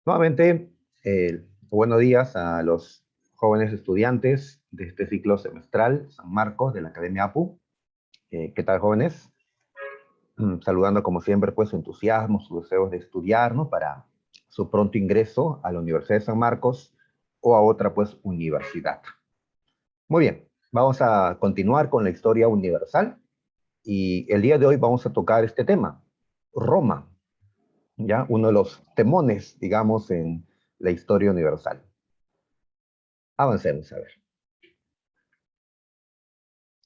Nuevamente, buenos días a los jóvenes estudiantes de este ciclo semestral San Marcos de la Academia APU. ¿Qué tal, jóvenes? Saludando como siempre, pues, su entusiasmo, sus deseos de estudiar, ¿no? Para su pronto ingreso a la Universidad de San Marcos o a otra, pues, universidad. Muy bien, vamos a continuar con la historia universal y el día de hoy vamos a tocar este tema, Roma, ya uno de los temones, digamos, en la historia universal. Avancemos a ver.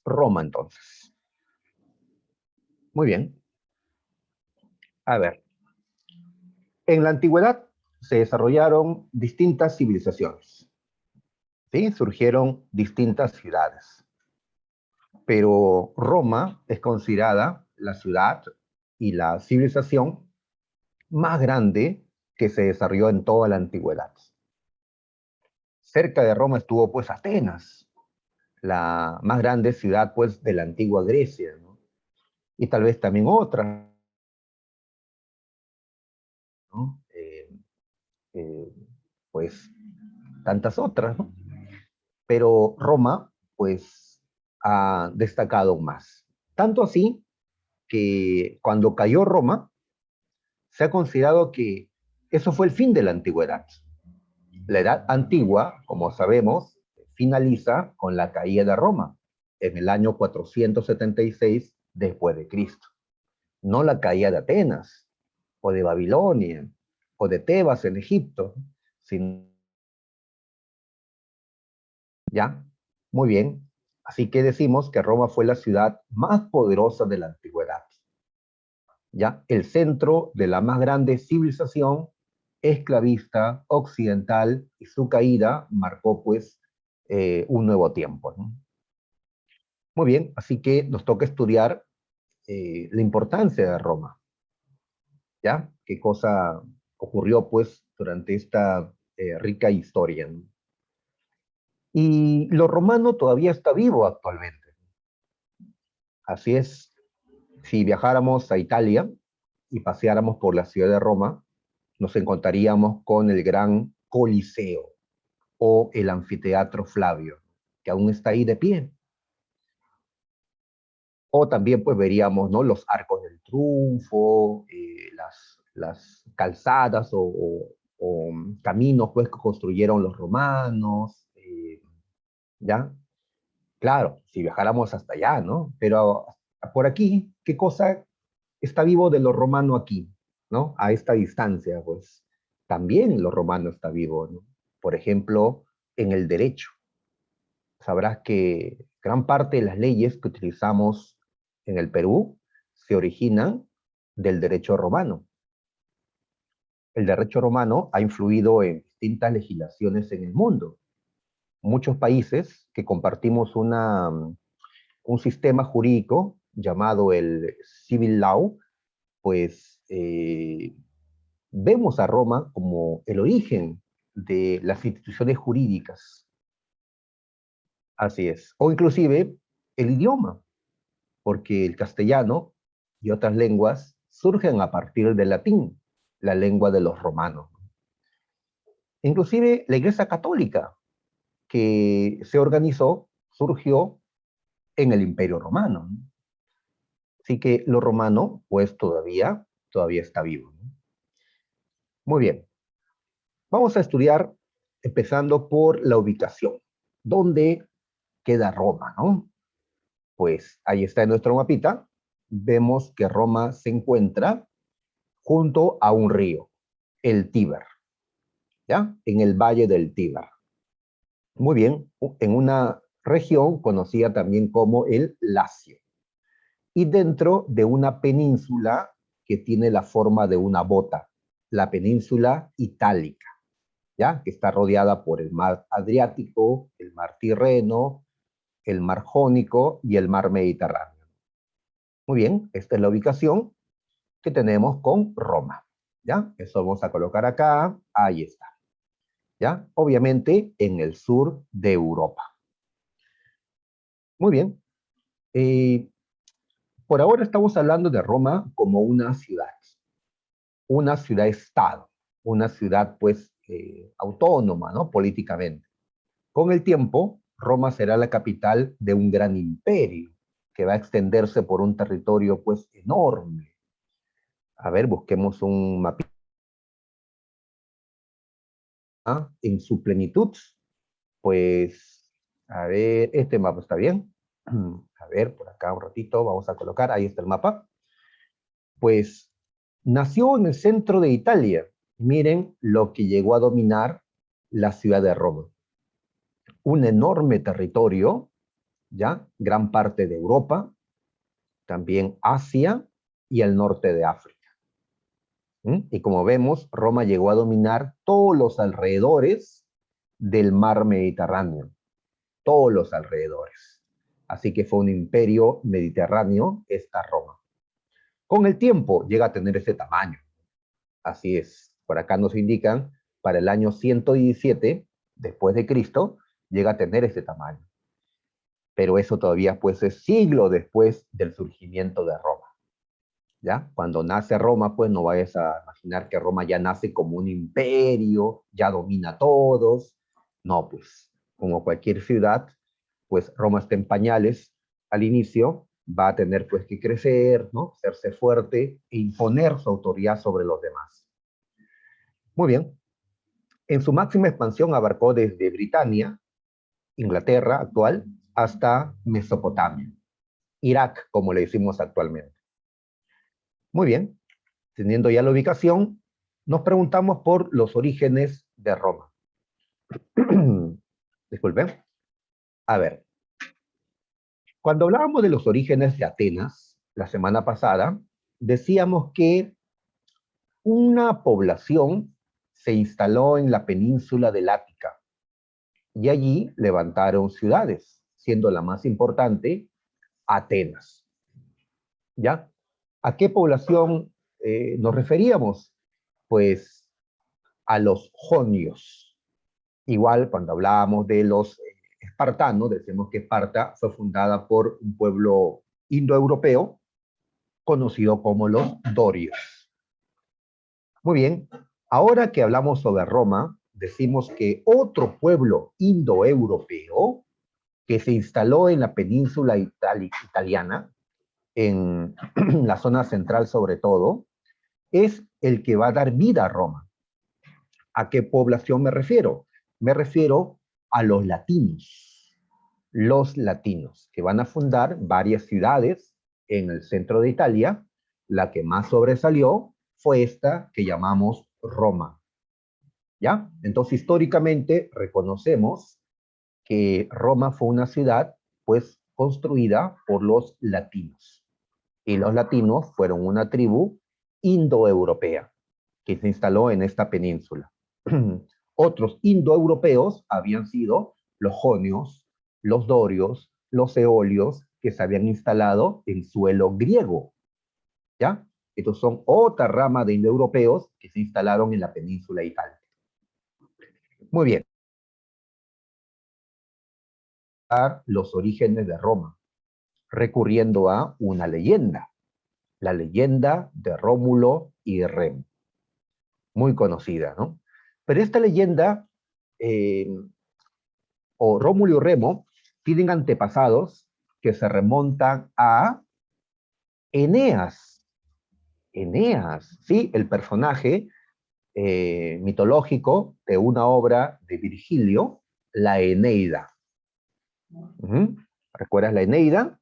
Roma, entonces. Muy bien. A ver, en la antigüedad se desarrollaron distintas civilizaciones, ¿sí? Surgieron distintas ciudades, pero Roma es considerada la ciudad y la civilización más grande que se desarrolló en toda la antigüedad. Cerca de Roma estuvo pues Atenas, la más grande ciudad pues de la antigua Grecia, ¿no? Y tal vez también otras, ¿no? Eh, pues tantas otras, ¿no? Pero Roma, pues, ha destacado más. Tanto así que cuando cayó Roma, se ha considerado que eso fue el fin de la antigüedad. La edad antigua, como sabemos, finaliza con la caída de Roma en el año 476 después de Cristo. No la caída de Atenas, o de Babilonia, o de Tebas en Egipto, sino ¿ya? Muy bien. Así que decimos que Roma fue la ciudad más poderosa de la antigüedad, ¿ya? El centro de la más grande civilización esclavista occidental y su caída marcó pues un nuevo tiempo, ¿no? Muy bien, así que nos toca estudiar la importancia de Roma, ¿ya? ¿Qué cosa ocurrió pues durante esta rica historia, ¿no? Y lo romano todavía está vivo actualmente. Así es, si viajáramos a Italia y paseáramos por la ciudad de Roma, nos encontraríamos con el gran Coliseo o el Anfiteatro Flavio, que aún está ahí de pie. O también pues veríamos, ¿no? Los arcos del triunfo, las calzadas o caminos pues que construyeron los romanos, ¿ya? Claro, si viajáramos hasta allá, ¿no? Pero por aquí, ¿qué cosa está vivo de lo romano aquí, ¿no? A esta distancia, pues también lo romano está vivo, ¿no? Por ejemplo, en el derecho. Sabrás que gran parte de las leyes que utilizamos en el Perú se originan del derecho romano. El derecho romano ha influido en distintas legislaciones en el mundo. Muchos países que compartimos un sistema jurídico llamado el civil law, pues vemos a Roma como el origen de las instituciones jurídicas. Así es. O inclusive el idioma, porque el castellano y otras lenguas surgen a partir del latín, la lengua de los romanos. Inclusive la Iglesia Católica, que se organizó, surgió en el Imperio Romano. Así que lo romano, pues todavía está vivo. Muy bien. Vamos a estudiar empezando por la ubicación. ¿Dónde queda Roma, no? Pues ahí está en nuestro mapita. Vemos que Roma se encuentra junto a un río, el Tíber, ¿ya? En el valle del Tíber. Muy bien, en una región conocida también como el Lacio. Y dentro de una península que tiene la forma de una bota, la península itálica, ¿ya? Que está rodeada por el mar Adriático, el mar Tirreno, el mar Jónico y el mar Mediterráneo. Muy bien, esta es la ubicación que tenemos con Roma, ¿ya? Eso vamos a colocar acá, ahí está, ¿ya? Obviamente en el sur de Europa. Muy bien, eh, por ahora estamos hablando de Roma como una ciudad-estado, una ciudad pues autónoma, ¿no? Políticamente. Con el tiempo, Roma será la capital de un gran imperio que va a extenderse por un territorio pues enorme. A ver, busquemos un mapa en su plenitud. Pues, a ver, este mapa está bien. A ver, por acá un ratito vamos a colocar, ahí está el mapa. Pues nació en el centro de Italia. Miren lo que llegó a dominar la ciudad de Roma. Un enorme territorio, ¿ya? Gran parte de Europa, también Asia y el norte de África. Y como vemos, Roma llegó a dominar todos los alrededores del mar Mediterráneo, todos los alrededores. Así que fue un imperio mediterráneo esta Roma. Con el tiempo llega a tener ese tamaño. Así es. Por acá nos indican, para el año 117 después de Cristo, llega a tener ese tamaño. Pero eso todavía pues es siglo después del surgimiento de Roma. ¿Ya? Cuando nace Roma, pues no vayas a imaginar que Roma ya nace como un imperio, ya domina a todos. No, pues, como cualquier ciudad, pues Roma está en pañales al inicio, va a tener pues que crecer, ¿no? Hacerse fuerte e imponer su autoridad sobre los demás. Muy bien. En su máxima expansión abarcó desde Britania, Inglaterra actual, hasta Mesopotamia, Irak, como le decimos actualmente. Muy bien. Teniendo ya la ubicación, nos preguntamos por los orígenes de Roma. Disculpen. A ver, cuando hablábamos de los orígenes de Atenas, la semana pasada, decíamos que una población se instaló en la península del Ática y allí levantaron ciudades, siendo la más importante Atenas. ¿Ya? ¿A qué población nos referíamos? Pues a los jonios. Igual, cuando hablábamos de los espartanos, decimos que Esparta fue fundada por un pueblo indoeuropeo conocido como los dorios. Muy bien, ahora que hablamos sobre Roma, decimos que otro pueblo indoeuropeo que se instaló en la península italiana, en la zona central sobre todo, es el que va a dar vida a Roma. ¿A qué población me refiero? Me refiero a los latinos, que van a fundar varias ciudades en el centro de Italia. La que más sobresalió fue esta que llamamos Roma. ¿Ya? Entonces, históricamente reconocemos que Roma fue una ciudad, pues, construida por los latinos. Y los latinos fueron una tribu indoeuropea que se instaló en esta península. Otros indoeuropeos habían sido los jonios, los dorios, los eolios, que se habían instalado en suelo griego. ¿Ya? Estos son otra rama de indoeuropeos que se instalaron en la península itálica. Muy bien. Los orígenes de Roma, recurriendo a una leyenda, la leyenda de Rómulo y Remo. Muy conocida, ¿no? Pero esta leyenda, o Rómulo y Remo, tienen antepasados que se remontan a Eneas. Eneas, ¿sí? El personaje mitológico de una obra de Virgilio, la Eneida. ¿Recuerdas la Eneida?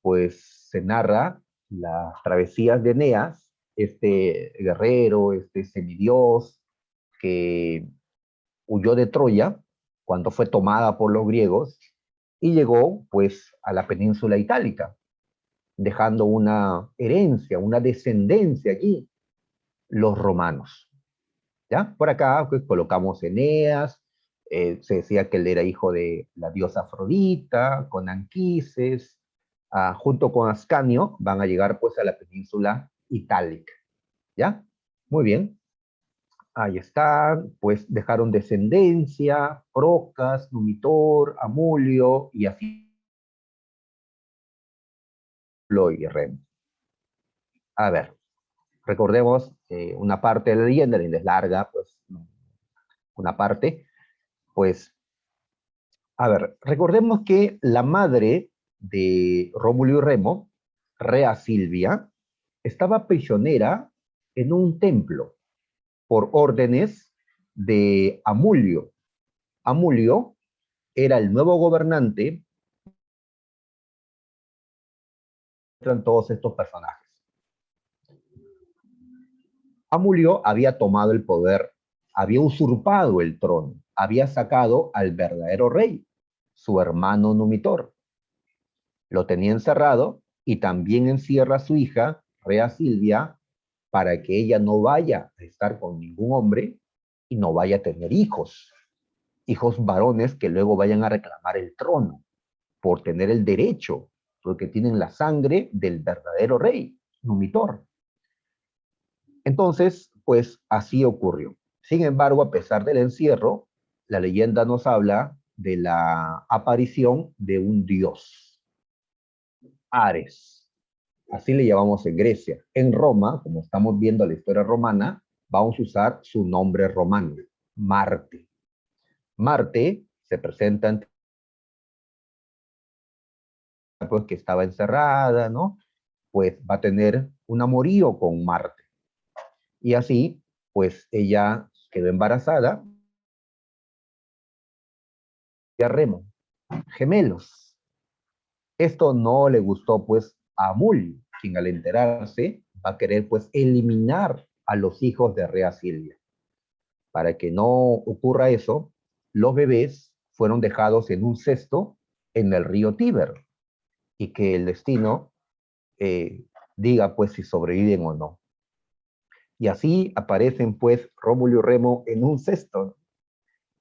Pues se narra las travesías de Eneas, este guerrero, este semidios que huyó de Troya cuando fue tomada por los griegos y llegó pues a la península itálica, dejando una herencia, una descendencia allí, los romanos. ¿Ya? Por acá pues, colocamos Eneas, se decía que él era hijo de la diosa Afrodita, con Anquises, junto con Ascanio, van a llegar pues a la península itálica. ¿Ya? Muy bien. Ahí están, pues dejaron descendencia, Procas, Numitor, Amulio y así y Remo. A ver, Recordemos una parte de la leyenda es larga, pues una parte, pues, a ver, recordemos que la madre de Rómulo y Remo, Rea Silvia, estaba prisionera en un templo por órdenes de Amulio. Amulio era el nuevo gobernante entre todos estos personajes. Amulio había tomado el poder, había usurpado el trono, había sacado al verdadero rey, su hermano Numitor. Lo tenía encerrado y también encierra a su hija, Rea Silvia, para que ella no vaya a estar con ningún hombre y no vaya a tener hijos, hijos varones que luego vayan a reclamar el trono por tener el derecho, porque tienen la sangre del verdadero rey, Numitor. Entonces, pues así ocurrió. Sin embargo, a pesar del encierro, la leyenda nos habla de la aparición de un dios, Ares. Así le llamamos en Grecia. En Roma, como estamos viendo la historia romana, vamos a usar su nombre romano, Marte. Marte se presenta ante pues que estaba encerrada, ¿no? Pues va a tener un amorío con Marte. Y así, pues ella quedó embarazada y a Remo, gemelos. Esto no le gustó pues a Mul, quien al enterarse va a querer pues eliminar a los hijos de Rea Silvia. Para que no ocurra eso, los bebés fueron dejados en un cesto en el río Tíber y que el destino diga pues si sobreviven o no. Y así aparecen pues Rómulo y Remo en un cesto,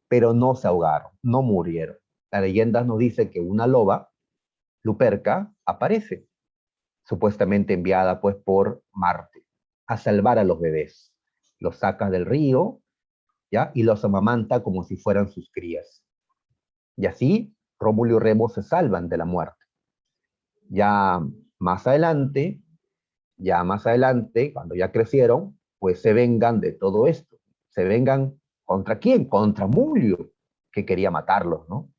pero no se ahogaron, no murieron. La leyenda nos dice que una loba, Luperca, aparece, supuestamente enviada pues por Marte, a salvar a los bebés. Los saca del río, ¿ya? Y los amamanta como si fueran sus crías. Y así Rómulo y Remo se salvan de la muerte. Ya más adelante, ya más adelante, cuando ya crecieron, pues se vengan de todo esto. Se vengan ¿contra quién? Contra Mulio, que quería matarlos, ¿no?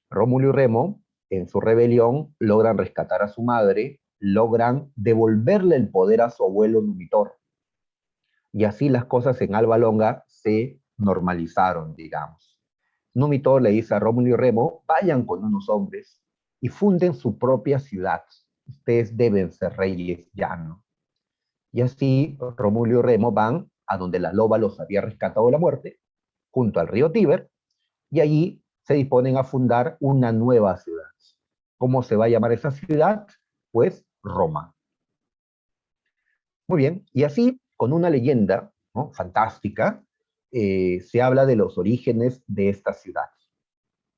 Rómulo y Remo, en su rebelión, logran rescatar a su madre, logran devolverle el poder a su abuelo Numitor. Y así las cosas en Alba Longa se normalizaron, digamos. Numitor le dice a Rómulo y Remo, vayan con unos hombres y funden su propia ciudad. Ustedes deben ser reyes ya, ¿no? Y así Rómulo y Remo van a donde la loba los había rescatado de la muerte, junto al río Tíber, y allí se disponen a fundar una nueva ciudad. ¿Cómo se va a llamar esa ciudad? Pues Roma. Muy bien, y así, con una leyenda, ¿no?, fantástica, se habla de los orígenes de esta ciudad.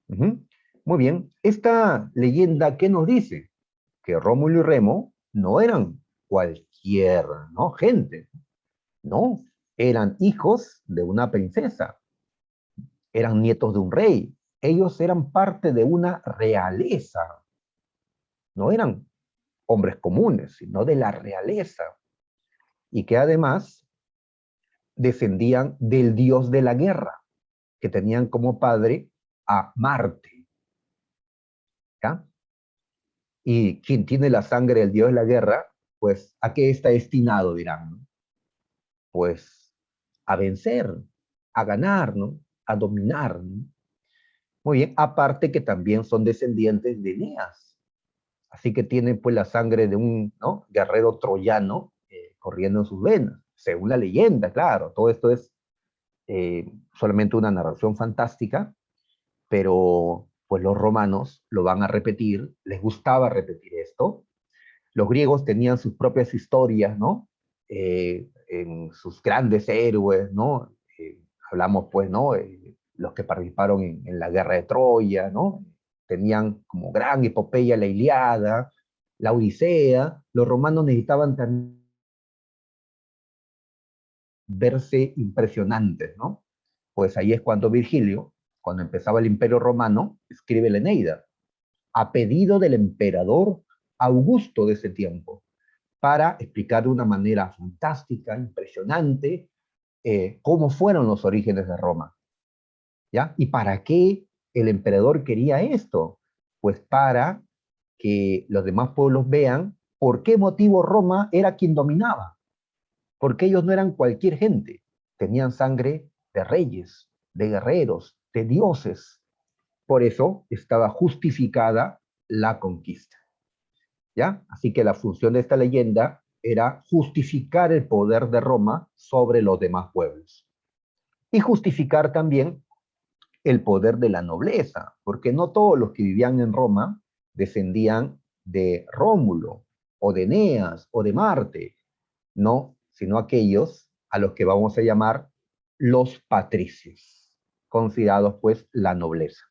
Muy bien, esta leyenda, ¿qué nos dice? Que Rómulo y Remo no eran cualquier, ¿no?, gente, no, eran hijos de una princesa, eran nietos de un rey, ellos eran parte de una realeza, no eran hombres comunes, sino de la realeza, y que además descendían del dios de la guerra, que tenían como padre a Marte, ¿ya? Y quien tiene la sangre del dios de la guerra, pues, ¿a qué está destinado, dirán, ¿no? Pues, a vencer, a ganar, ¿no? A dominar, ¿no? Muy bien, aparte que también son descendientes de Eneas, así que tienen pues la sangre de un, ¿no?, guerrero troyano corriendo en sus venas, según la leyenda, claro, todo esto es solamente una narración fantástica, pero pues los romanos lo van a repetir, les gustaba repetir esto. Los griegos tenían sus propias historias, ¿no? En sus grandes héroes, ¿no? Hablamos, pues, ¿no? Los que participaron en la guerra de Troya, ¿no? Tenían como gran epopeya la Iliada, la Odisea. Los romanos necesitaban también verse impresionantes, ¿no? Pues ahí es cuando Virgilio, cuando empezaba el Imperio Romano, escribe la Eneida, a pedido del emperador Augusto de ese tiempo, para explicar de una manera fantástica, impresionante, cómo fueron los orígenes de Roma. ¿Ya? ¿Y para qué el emperador quería esto? Pues para que los demás pueblos vean por qué motivo Roma era quien dominaba. Porque ellos no eran cualquier gente. Tenían sangre de reyes, de guerreros, de dioses. Por eso estaba justificada la conquista. ¿Ya? Así que la función de esta leyenda era justificar el poder de Roma sobre los demás pueblos. Y justificar también el poder de la nobleza, porque no todos los que vivían en Roma descendían de Rómulo, o de Eneas, o de Marte, no, sino aquellos a los que vamos a llamar los patricios, considerados pues la nobleza.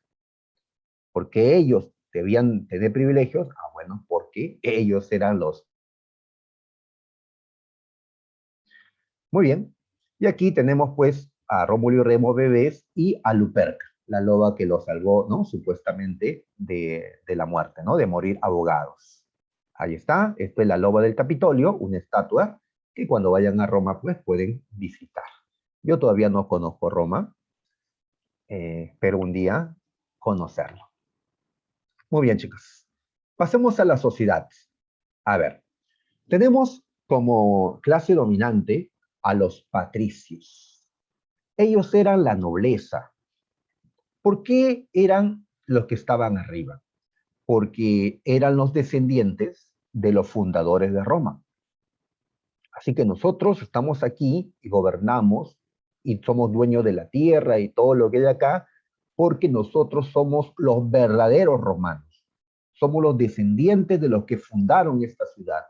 Porque ellos debían tener privilegios, bueno, porque ellos eran los. Muy bien, y aquí tenemos pues a Rómulo y Remo bebés y a Luperca, la loba que los salvó, ¿no? Supuestamente de la muerte, ¿no? De morir ahogados. Ahí está, esto es la loba del Capitolio, una estatua que cuando vayan a Roma pues pueden visitar. Yo todavía no conozco Roma, pero un día conocerlo. Muy bien, chicos. Pasemos a la sociedad. A ver, tenemos como clase dominante a los patricios. Ellos eran la nobleza. ¿Por qué eran los que estaban arriba? Porque eran los descendientes de los fundadores de Roma. Así que nosotros estamos aquí y gobernamos y somos dueños de la tierra y todo lo que hay acá, porque nosotros somos los verdaderos romanos. Somos los descendientes de los que fundaron esta ciudad.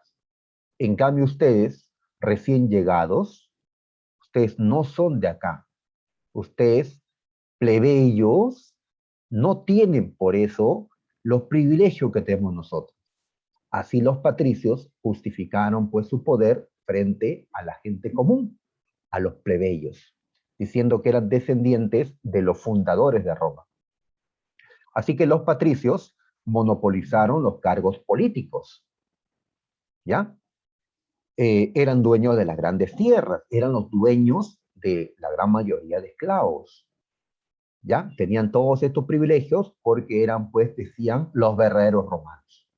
En cambio, ustedes, recién llegados, ustedes no son de acá. Ustedes, plebeyos, no tienen por eso los privilegios que tenemos nosotros. Así los patricios justificaron pues su poder frente a la gente común, a los plebeyos, diciendo que eran descendientes de los fundadores de Roma. Así que los patricios monopolizaron los cargos políticos, ¿ya? Eran dueños de las grandes tierras, eran los dueños de la gran mayoría de esclavos, ¿ya? Tenían todos estos privilegios porque eran, pues, decían, los verdaderos romanos.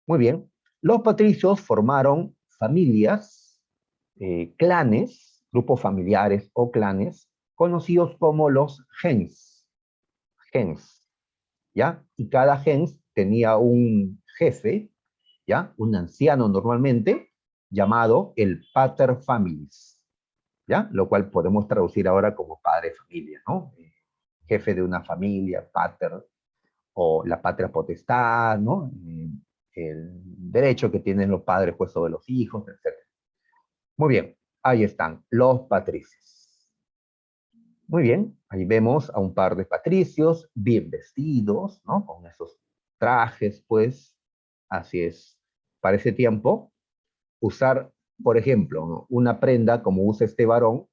Muy bien, los patricios formaron familias, clanes, grupos familiares o clanes, conocidos como los gens, ¿ya? Y cada gens tenía un jefe, ¿ya? Un anciano normalmente, llamado el pater familis, ¿ya? Lo cual podemos traducir ahora como padre de familia, ¿no? Jefe de una familia, pater, o la patria potestad, ¿no? El derecho que tienen los padres pues sobre los hijos, etc. Muy bien, ahí están los patricios. Muy bien, ahí vemos a un par de patricios bien vestidos, ¿no? Con esos trajes, pues, así es. Para ese tiempo, usar, por ejemplo, ¿no? Una prenda como usa este varón,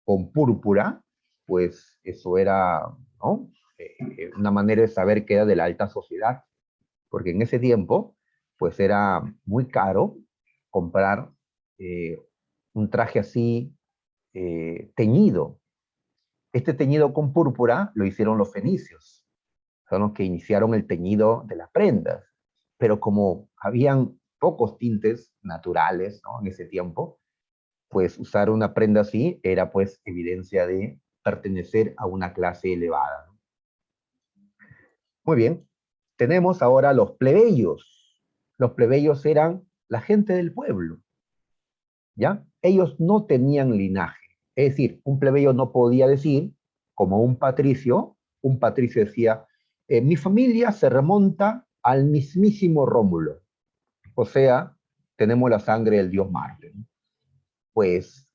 con púrpura, pues eso era, ¿no? Una manera de saber que era de la alta sociedad, porque en ese tiempo, pues era muy caro comprar un traje así teñido. Este teñido con púrpura lo hicieron los fenicios, son los que iniciaron el teñido de las prendas, pero como habían pocos tintes naturales, ¿no? En ese tiempo, pues usar una prenda así era pues evidencia de pertenecer a una clase elevada, ¿no? Muy bien, tenemos ahora los plebeyos. Los plebeyos eran la gente del pueblo, ¿ya? Ellos no tenían linaje. Es decir, un plebeyo no podía decir, como un patricio decía, mi familia se remonta al mismísimo Rómulo. O sea, tenemos la sangre del dios Marte, ¿no? Pues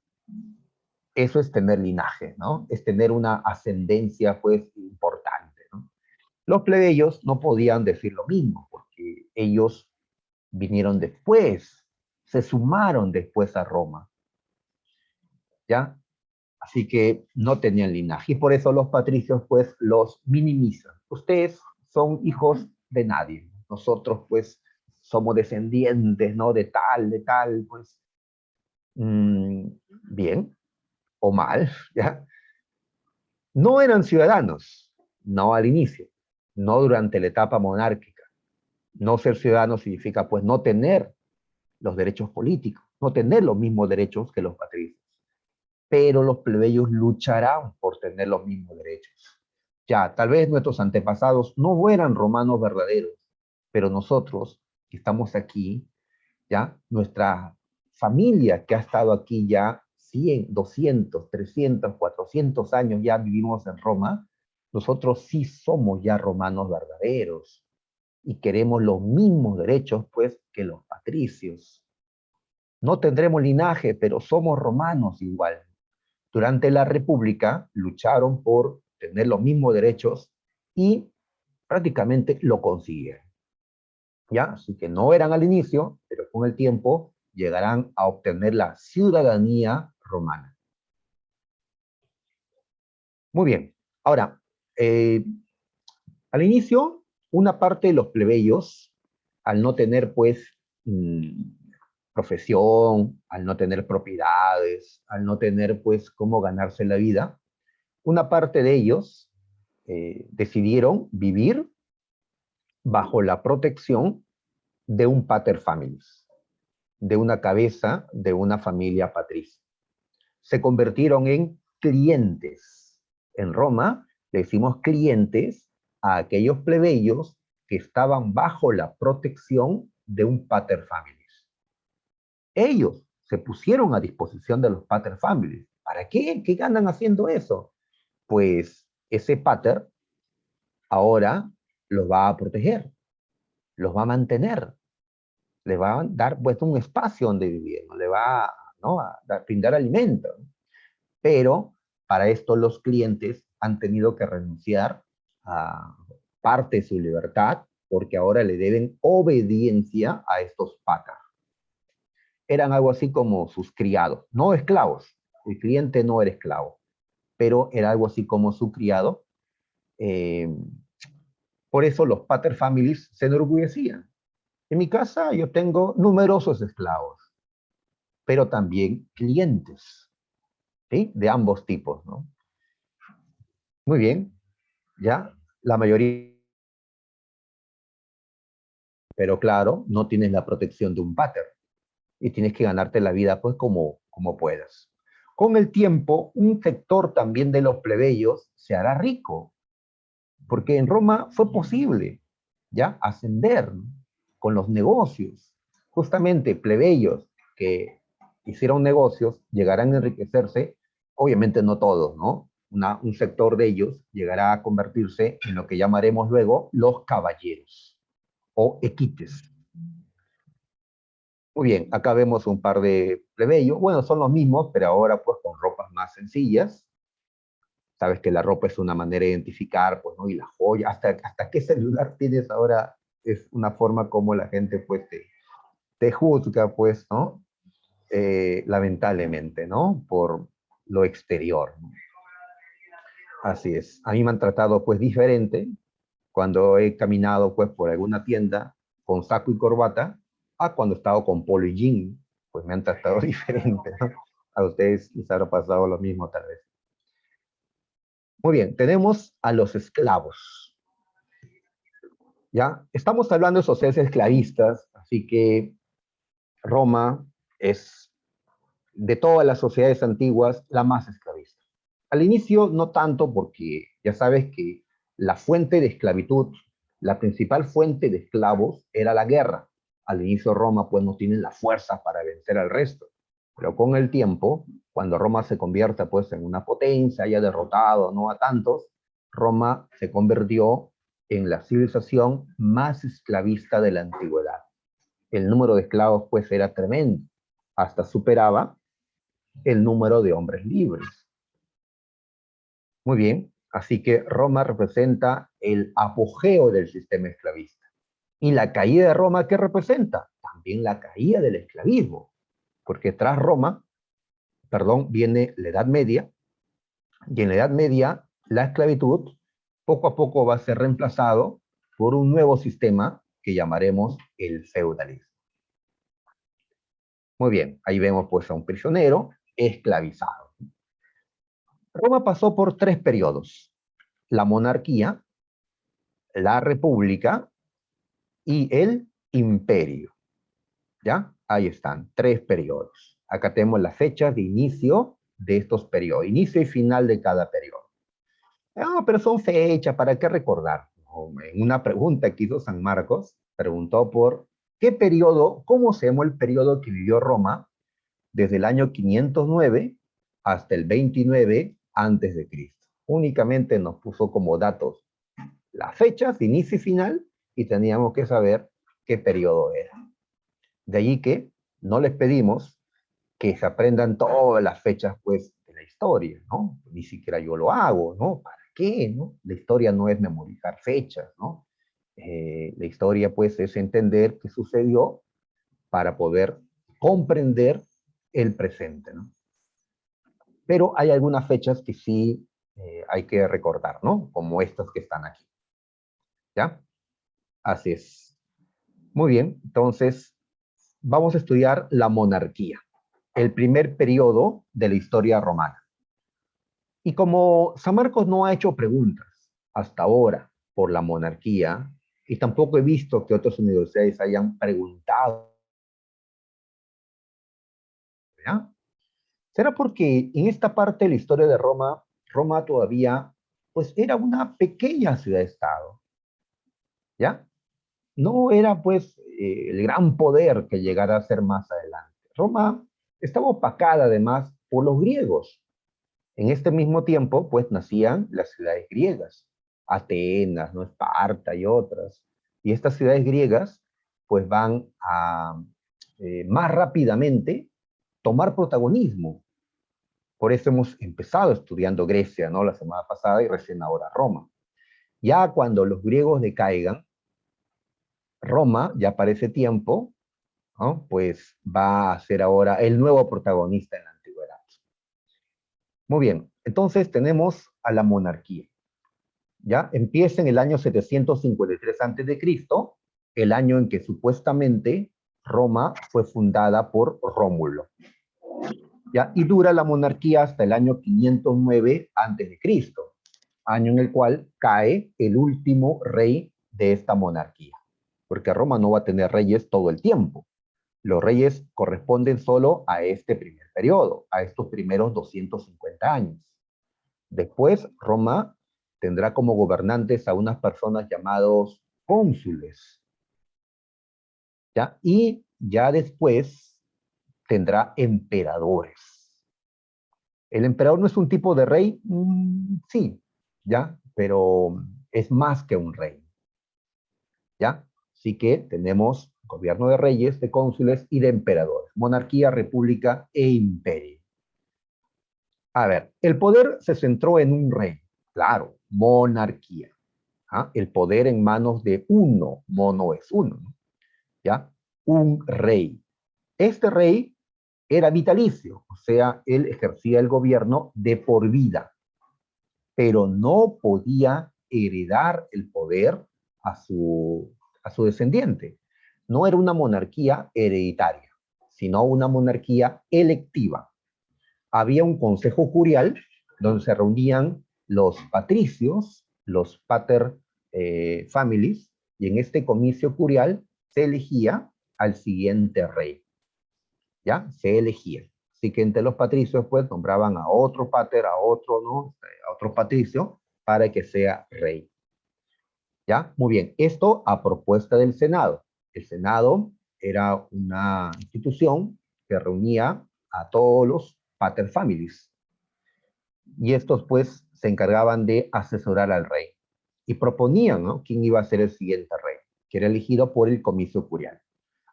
eso es tener linaje, ¿no? Es tener una ascendencia, pues, importante, ¿no? Los plebeyos no podían decir lo mismo, porque ellos vinieron después, se sumaron después a Roma, ¿ya? Así que no tenían linaje. Y por eso los patricios, pues, los minimizan. Ustedes son hijos de nadie. Nosotros, pues, somos descendientes, ¿no? De tal, pues, mm, bien o mal, ¿ya? No eran ciudadanos, no al inicio, no durante la etapa monárquica. No ser ciudadano significa, pues, no tener los derechos políticos, no tener los mismos derechos que los patricios. Pero los plebeyos lucharán por tener los mismos derechos. Ya, tal vez nuestros antepasados no eran romanos verdaderos, pero nosotros que estamos aquí, ya, nuestra familia que ha estado aquí ya 100, 200, 300, 400 años ya vivimos en Roma, nosotros sí somos ya romanos verdaderos y queremos los mismos derechos, pues, que los patricios. No tendremos linaje, pero somos romanos igual. Durante la República lucharon por tener los mismos derechos y prácticamente lo consiguieron. ¿Ya? Así que no eran al inicio, pero con el tiempo llegarán a obtener la ciudadanía romana. Muy bien. Ahora, al inicio, una parte de los plebeyos, al no tener, pues, profesión, al no tener propiedades, al no tener, pues, cómo ganarse la vida, una parte de ellos decidieron vivir bajo la protección de un pater familias, de una cabeza de una familia patricia. Se convirtieron en clientes. En Roma le decimos clientes a aquellos plebeyos que estaban bajo la protección de un pater familias. Ellos se pusieron a disposición de los pater familias. ¿Para qué? ¿Qué ganan haciendo eso? Pues ese pater ahora los va a proteger, los va a mantener, les va a dar pues un espacio donde vivir, ¿no? Le va, ¿no?, a brindar alimento. Pero para esto los clientes han tenido que renunciar a parte de su libertad porque ahora le deben obediencia a estos pater. Eran algo así como sus criados, no esclavos. El cliente no era esclavo, pero era algo así como su criado. Eh, por eso los pater families se enorgullecían. En mi casa yo tengo numerosos esclavos, pero también clientes, ¿sí? De ambos tipos, ¿no? Muy bien, ya, la mayoría, pero claro, no tienes la protección de un pater y tienes que ganarte la vida pues como puedas. Con el tiempo, un sector también de los plebeyos se hará rico, porque en Roma fue posible, ¿ya?, ascender, ¿no?, con los negocios. Justamente plebeyos que hicieron negocios llegarán a enriquecerse, obviamente no todos, ¿no? Un sector de ellos llegará a convertirse en lo que llamaremos luego los caballeros o equites. Muy bien, acá vemos un par de plebeyos, bueno, son los mismos, pero ahora pues con ropas más sencillas. Sabes que la ropa es una manera de identificar, pues, ¿no? Y la joya, hasta qué celular tienes ahora, es una forma como la gente, pues, te juzga, pues, ¿no? Lamentablemente, ¿no? Por lo exterior, ¿no? Así es. A mí me han tratado, pues, diferente cuando he caminado, pues, por alguna tienda con saco y corbata, a cuando he estado con polo y jean, pues me han tratado diferente, ¿no? A ustedes les habrá pasado lo mismo, tal vez. Muy bien, tenemos a los esclavos. ¿Ya? Estamos hablando de sociedades esclavistas, así que Roma es, de todas las sociedades antiguas, la más esclavista. Al inicio no tanto porque ya sabes que la fuente de esclavitud, la principal fuente de esclavos era la guerra. Al inicio Roma pues no tiene la fuerza para vencer al resto. Pero con el tiempo, cuando Roma se convierte pues en una potencia, haya derrotado no a tantos, Roma se convirtió en la civilización más esclavista de la antigüedad. El número de esclavos pues era tremendo, hasta superaba el número de hombres libres. Muy bien, así que Roma representa el apogeo del sistema esclavista. ¿Y la caída de Roma qué representa? También la caída del esclavismo, porque tras Roma, perdón, viene la Edad Media, y en la Edad Media la esclavitud poco a poco va a ser reemplazado por un nuevo sistema que llamaremos el feudalismo. Muy bien, ahí vemos pues a un prisionero esclavizado. Roma pasó por 3 periodos: la monarquía, la república y el imperio. ¿Ya? Ahí están, 3 periodos. Acá tenemos las fechas de inicio de estos periodos, inicio y final de cada periodo. Ah, pero son fechas, ¿para qué recordar? En una pregunta que hizo San Marcos, preguntó por qué periodo, cómo se llamó el periodo que vivió Roma desde el año 509 hasta el 29 antes de Cristo. Únicamente nos puso como datos las fechas, inicio y final, y teníamos que saber qué periodo era. De allí que no les pedimos que se aprendan todas las fechas, pues, de la historia, ¿no? Ni siquiera yo lo hago, ¿no? ¿Para qué, no? La historia no es memorizar fechas, ¿no? La historia, pues, es entender qué sucedió para poder comprender el presente, ¿no? Pero hay algunas fechas que sí hay que recordar, ¿no? Como estas que están aquí, ¿ya? Así es. Muy bien, entonces vamos a estudiar la monarquía, el primer periodo de la historia romana. Y como San Marcos no ha hecho preguntas hasta ahora por la monarquía, y tampoco he visto que otras universidades hayan preguntado, ¿ya? ¿Será porque en esta parte de la historia de Roma, Roma todavía, pues era una pequeña ciudad-estado, ¿ya? No era pues el gran poder que llegara a ser más adelante. Roma estaba opacada además por los griegos. En este mismo tiempo pues nacían las ciudades griegas, Atenas, ¿no? Esparta y otras. Y estas ciudades griegas pues van a más rápidamente tomar protagonismo. Por eso hemos empezado estudiando Grecia, ¿no? La semana pasada y recién ahora Roma. Ya cuando los griegos decaigan, Roma, ya para ese tiempo, ¿no? Pues va a ser ahora el nuevo protagonista en la antigüedad. Muy bien, entonces tenemos a la monarquía. ¿Ya? Empieza en el año 753 a.C., el año en que supuestamente Roma fue fundada por Rómulo. ¿Ya? Y dura la monarquía hasta el año 509 a.C., año en el cual cae el último rey de esta monarquía, porque Roma no va a tener reyes todo el tiempo. Los reyes corresponden solo a este primer periodo, a estos primeros 250 años. Después, Roma tendrá como gobernantes a unas personas llamados cónsules, ¿ya? Y ya después tendrá emperadores. ¿El emperador no es un tipo de rey? Sí, ¿ya? Pero es más que un rey, ¿ya? Así que tenemos gobierno de reyes, de cónsules y de emperadores. Monarquía, república e imperio. A ver, el poder se centró en un rey. Claro, monarquía. ¿Ah? El poder en manos de uno, mono es uno, ¿no? ¿Ya? Un rey. Este rey era vitalicio, o sea, él ejercía el gobierno de por vida, pero no podía heredar el poder a su descendiente. No era una monarquía hereditaria, sino una monarquía electiva. Había un consejo curial donde se reunían los patricios, los pater families, y en este comicio curial se elegía al siguiente rey. ¿Ya? Se elegía. Así que entre los patricios, pues, nombraban a otro pater, a otro, ¿no? A otro patricio, para que sea rey. ¿Ya? Muy bien. Esto a propuesta del Senado. El Senado era una institución que reunía a todos los pater families. Y estos, pues, se encargaban de asesorar al rey. Y proponían, ¿no? Quién iba a ser el siguiente rey, que era elegido por el comicio curial.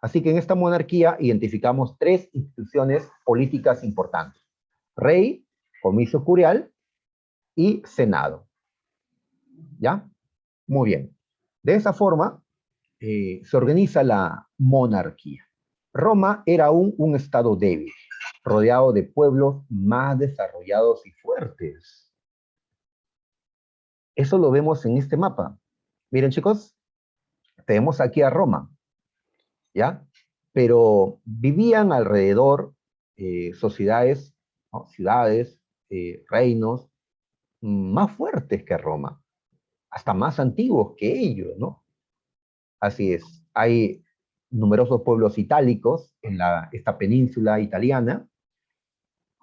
Así que en esta monarquía identificamos 3 instituciones políticas importantes: rey, comicio curial y senado. ¿Ya? Muy bien. De esa forma se organiza la monarquía. Roma era aún un estado débil, rodeado de pueblos más desarrollados y fuertes. Eso lo vemos en este mapa. Miren, chicos, Tenemos aquí a Roma, ¿ya? Pero vivían alrededor sociedades, ¿no? Ciudades, reinos más fuertes que Roma, hasta más antiguos que ellos, ¿no? Así es. Hay numerosos pueblos itálicos en esta península italiana.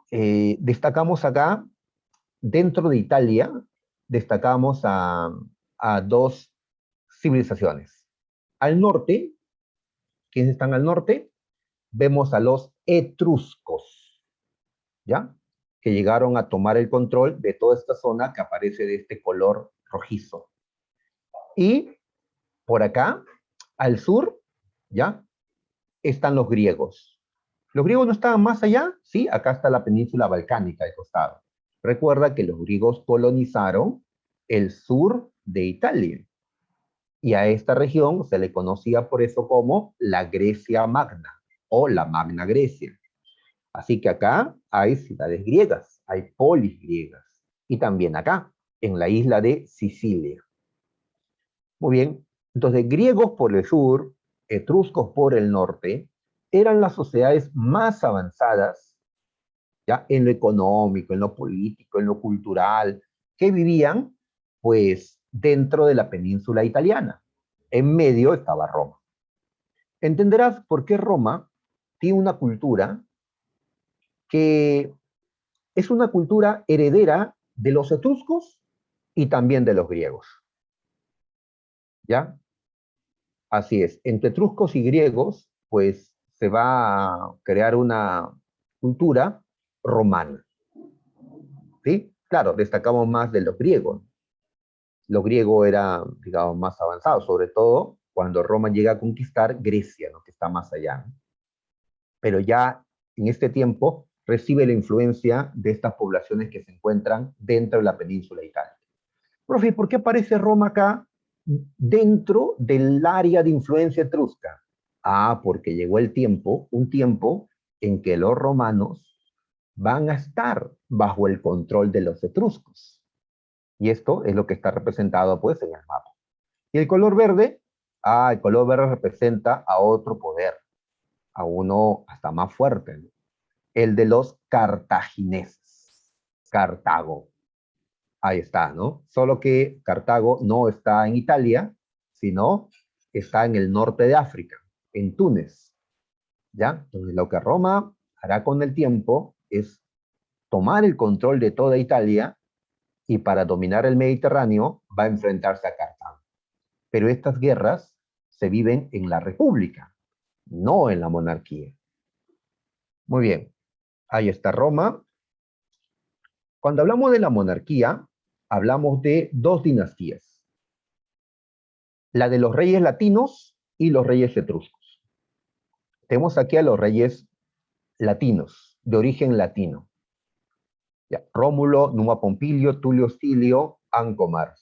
Destacamos acá, dentro de Italia, destacamos a dos civilizaciones. Al norte, ¿quiénes están al norte? Vemos a los etruscos, ¿ya? Que llegaron a tomar el control de toda esta zona que aparece de este color rojizo. Y por acá, al sur, ¿ya? Están los griegos. ¿Los griegos no estaban más allá? Sí, acá está la península balcánica al costado. Recuerda que los griegos colonizaron el sur de Italia. Y a esta región se le conocía por eso como la Grecia Magna o la Magna Grecia. Así que acá hay ciudades griegas, hay polis griegas. Y también acá, en la isla de Sicilia. Muy bien, entonces griegos por el sur, etruscos por el norte, eran las sociedades más avanzadas, ya en lo económico, en lo político, en lo cultural, que vivían, pues, dentro de la península italiana. En medio estaba Roma. Entenderás por qué Roma tiene una cultura que es una cultura heredera de los etruscos y también de los griegos. ¿Ya? Así es. Entre etruscos y griegos, pues se va a crear una cultura romana. ¿Sí? Claro, destacamos más de los griegos. Los griegos eran, digamos, más avanzados, sobre todo cuando Roma llega a conquistar Grecia, ¿no? Que está más allá. Pero ya en este tiempo recibe la influencia de estas poblaciones que se encuentran dentro de la península itálica. Profe, ¿por qué aparece Roma acá dentro del área de influencia etrusca? Ah, porque llegó el tiempo, un tiempo en que los romanos van a estar bajo el control de los etruscos. Y esto es lo que está representado pues en el mapa. Y el color verde, el color verde representa a otro poder, a uno hasta más fuerte, ¿no? El de los cartagineses, Cartago. Ahí está, ¿no? Solo que Cartago no está en Italia, sino está en el norte de África, en Túnez, ¿ya? Entonces lo que Roma hará con el tiempo es tomar el control de toda Italia y para dominar el Mediterráneo va a enfrentarse a Cartago. Pero estas guerras se viven en la república, no en la monarquía. Muy bien, ahí está Roma. Cuando hablamos de la monarquía, hablamos de dos dinastías, la de los reyes latinos y los reyes etruscos. Tenemos aquí a los reyes latinos, de origen latino. Ya, Rómulo, Numa Pompilio, Tulio Stilio, Ancomar.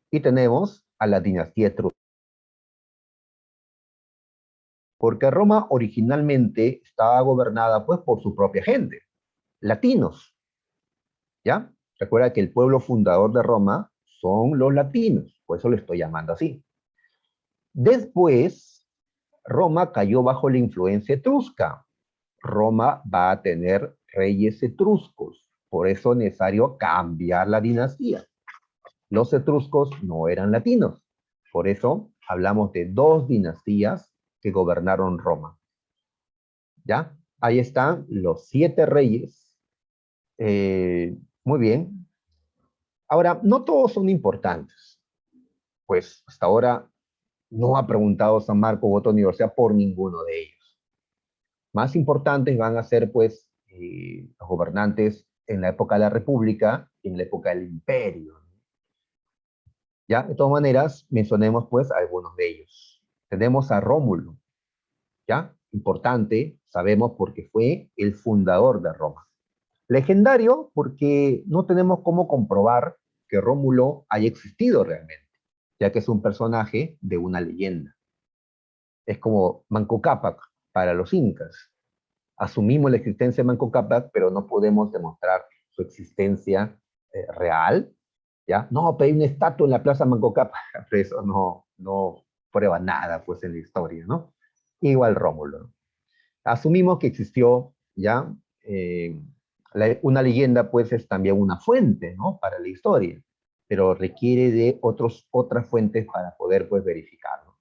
Y tenemos a la dinastía etrusca. Porque Roma originalmente estaba gobernada pues por su propia gente, latinos, ¿ya? Recuerda que el pueblo fundador de Roma son los latinos, por eso lo estoy llamando así. Después, Roma cayó bajo la influencia etrusca. Roma va a tener reyes etruscos, por eso es necesario cambiar la dinastía. Los etruscos no eran latinos, por eso hablamos de dos dinastías que gobernaron Roma. ¿Ya? Ahí están los 7 reyes. Muy bien. Ahora, no todos son importantes, pues hasta ahora no ha preguntado San Marcos u otra universidad por ninguno de ellos. Más importantes van a ser, pues, los gobernantes en la época de la República y en la época del Imperio. ¿Ya? De todas maneras, mencionemos, pues, algunos de ellos. Tenemos a Rómulo, ¿ya? Importante, sabemos porque fue el fundador de Roma. Legendario porque no tenemos cómo comprobar que Rómulo haya existido realmente, ya que es un personaje de una leyenda. Es como Manco Cápac para los incas. Asumimos la existencia de Manco Cápac, pero no podemos demostrar su existencia real, ¿ya? No, pero hay una estatua en la Plaza Manco Cápac, pero eso no prueba nada, pues, en la historia, ¿no? Igual Rómulo, ¿no? Asumimos que existió ya una leyenda, pues es también una fuente, ¿no? Para la historia, pero requiere de otras fuentes para poder, pues, verificarlo.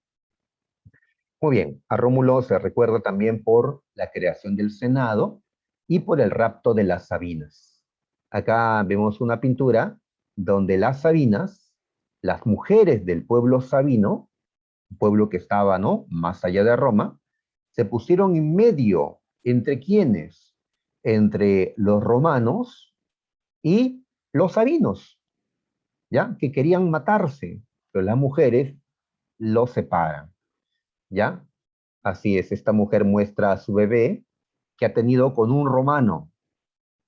Muy bien, a Rómulo se recuerda también por la creación del Senado y por el rapto de las Sabinas. Acá vemos una pintura donde las Sabinas, las mujeres del pueblo sabino, un pueblo que estaba, ¿no?, más allá de Roma, se pusieron en medio. ¿Entre quiénes? Entre los romanos y los sabinos, ¿ya? Que querían matarse, pero las mujeres los separan, ¿ya? Así es, esta mujer muestra a su bebé que ha tenido con un romano,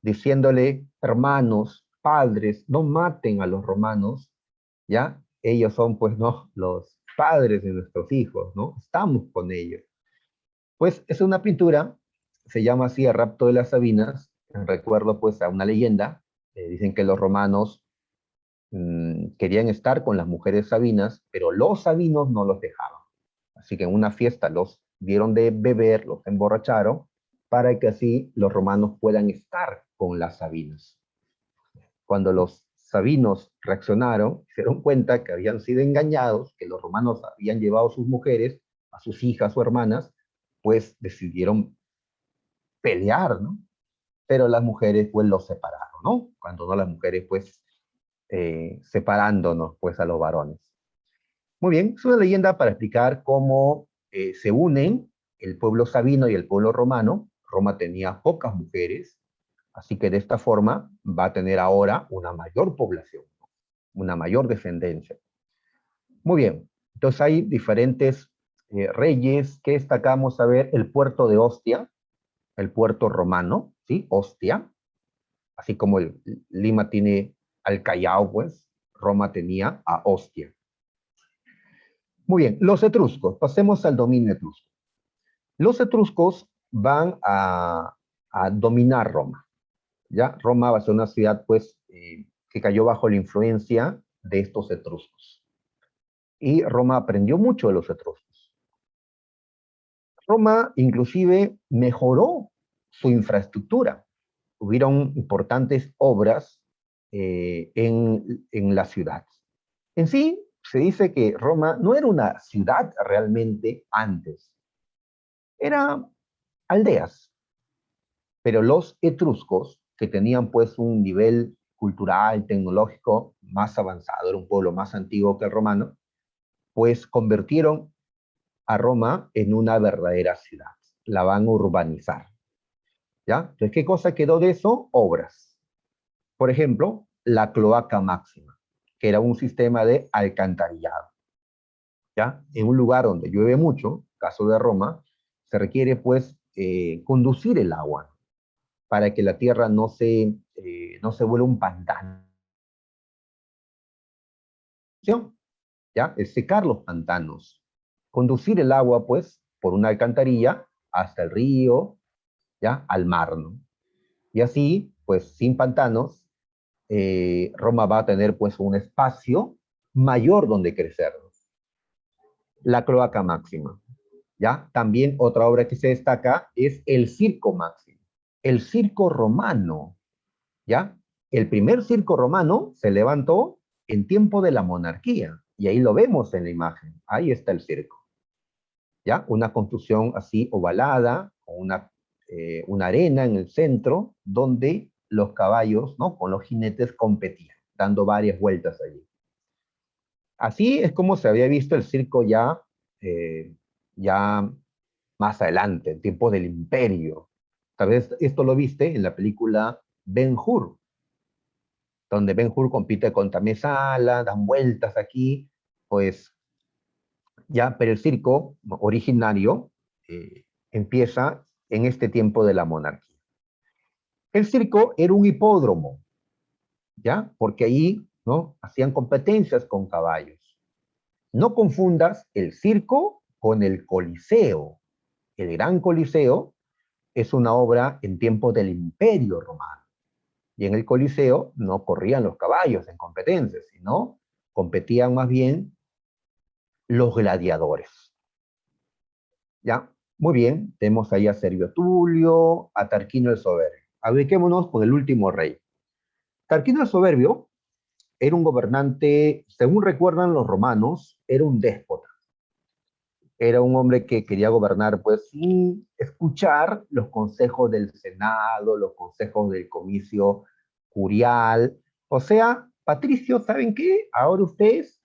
diciéndole, hermanos, padres, no maten a los romanos, ¿ya? Ellos son, pues, no, los padres de nuestros hijos, ¿no? Estamos con ellos. Pues es una pintura, se llama así El rapto de las Sabinas, en recuerdo, pues, a una leyenda. Dicen que los romanos querían estar con las mujeres sabinas, pero los sabinos no los dejaban. Así que en una fiesta los dieron de beber, los emborracharon, para que así los romanos puedan estar con las sabinas. Cuando los sabinos reaccionaron, se dieron cuenta que habían sido engañados, que los romanos habían llevado a sus mujeres, a sus hijas o hermanas, pues decidieron pelear, ¿no? Pero las mujeres pues los separaron, ¿no? Cuando no las mujeres pues separándonos pues a los varones. Muy bien, es una leyenda para explicar cómo se unen el pueblo sabino y el pueblo romano. Roma tenía pocas mujeres, así que de esta forma va a tener ahora una mayor población, una mayor descendencia. Muy bien, entonces hay diferentes reyes que destacamos a ver el puerto de Ostia, el puerto romano, ¿sí? Ostia, así como Lima tiene al Callao, pues Roma tenía a Ostia. Muy bien, los etruscos, pasemos al dominio etrusco. Los etruscos van a dominar Roma, ¿ya? Roma va a ser una ciudad, pues, que cayó bajo la influencia de estos etruscos. Y Roma aprendió mucho de los etruscos. Roma, inclusive, mejoró su infraestructura. Hubieron importantes obras en la ciudad. En sí, se dice que Roma no era una ciudad realmente antes, era aldeas, pero los etruscos, que tenían pues un nivel cultural, tecnológico más avanzado, era un pueblo más antiguo que el romano, pues convirtieron a Roma en una verdadera ciudad, la van a urbanizar, ¿ya? Entonces, ¿qué cosa quedó de eso? Obras. Por ejemplo, la cloaca máxima, que era un sistema de alcantarillado, ¿ya? En un lugar donde llueve mucho, caso de Roma, se requiere pues conducir el agua para que la tierra no se vuelva un pantano, ¿ya? Es secar los pantanos, conducir el agua pues por una alcantarilla hasta el río, ¿ya? Al mar, ¿no? Y así, pues sin pantanos, Roma va a tener pues un espacio mayor donde crecer. La cloaca máxima, ¿ya? También otra obra que se destaca es el circo máximo, el circo romano, ¿ya? El primer circo romano se levantó en tiempo de la monarquía, y ahí lo vemos en la imagen, ahí está el circo, ¿ya? Una construcción así ovalada, con una arena en el centro, donde los caballos, ¿no?, con los jinetes competían, dando varias vueltas allí. Así es como se había visto el circo ya más adelante, en tiempos del Imperio. Tal vez esto lo viste en la película Ben-Hur, donde Ben-Hur compite contra Mesala, dan vueltas aquí, pues ya, pero el circo originario empieza en este tiempo de la monarquía. El circo era un hipódromo, ¿ya? Porque ahí, ¿no?, hacían competencias con caballos. No confundas el circo con el Coliseo. El Gran Coliseo es una obra en tiempos del Imperio Romano. Y en el Coliseo no corrían los caballos en competencias, sino competían más bien los gladiadores. ¿Ya? Muy bien, tenemos ahí a Servio Tulio, a Tarquinio el Soberbio. Ubiquémonos con el último rey. Tarquinio el Soberbio era un gobernante, según recuerdan los romanos, era un déspota. Era un hombre que quería gobernar pues sin escuchar los consejos del Senado, los consejos del comicio curial. O sea, Patricio, ¿saben qué? Ahora ustedes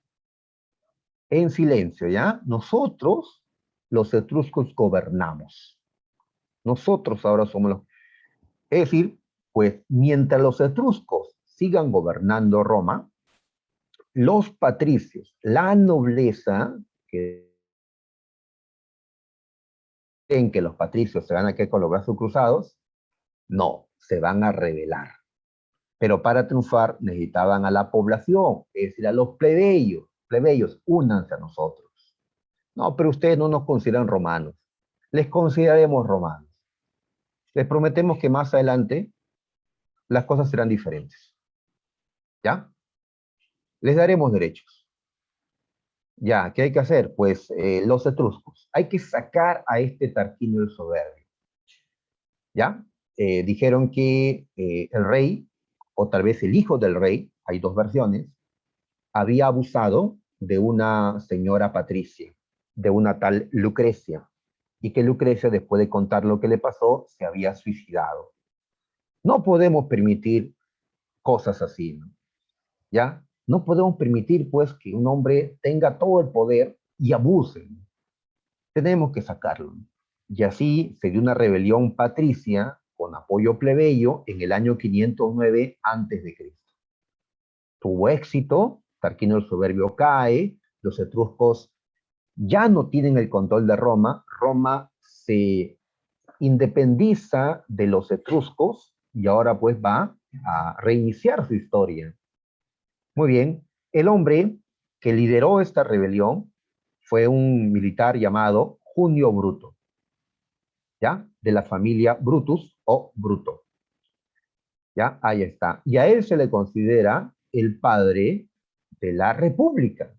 en silencio, ¿ya? Nosotros, los etruscos, gobernamos. Nosotros ahora somos los... Es decir, pues mientras los etruscos sigan gobernando Roma, los patricios, la nobleza, que creen que los patricios se van a quedar con los brazos cruzados, no, se van a rebelar. Pero para triunfar necesitaban a la población, es decir, a los plebeyos, únanse a nosotros. No, pero ustedes no nos consideran romanos. Les consideraremos romanos. Les prometemos que más adelante las cosas serán diferentes. ¿Ya? Les daremos derechos. Ya, ¿qué hay que hacer? Pues los etruscos. Hay que sacar a este Tarquinio el Soberbio. ¿Ya? Dijeron que el rey, o tal vez el hijo del rey, hay dos versiones, había abusado de una señora Patricia, de una tal Lucrecia, y que Lucrecia, después de contar lo que le pasó, se había suicidado. No podemos permitir cosas así, ¿no? ¿Ya? No podemos permitir, pues, que un hombre tenga todo el poder y abuse. Tenemos que sacarlo. Y así se dio una rebelión patricia con apoyo plebeyo en el año 509 a.C. Tuvo éxito, Tarquinio el Soberbio cae, los etruscos ya no tienen el control de Roma, Roma se independiza de los etruscos y ahora pues va a reiniciar su historia. Muy bien, el hombre que lideró esta rebelión fue un militar llamado Junio Bruto, ¿ya? De la familia Brutus o Bruto, ¿ya? Ahí está. Y a él se le considera el padre de la República,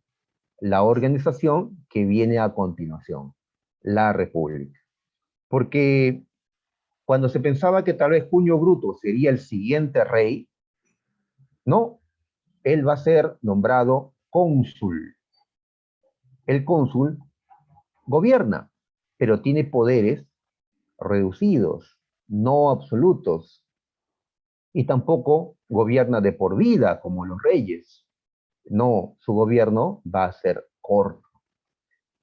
la organización que viene a continuación, la República. Porque cuando se pensaba que tal vez Junio Bruto sería el siguiente rey, no, él va a ser nombrado cónsul. El cónsul gobierna, pero tiene poderes reducidos, no absolutos, y tampoco gobierna de por vida como los reyes. No, su gobierno va a ser corto.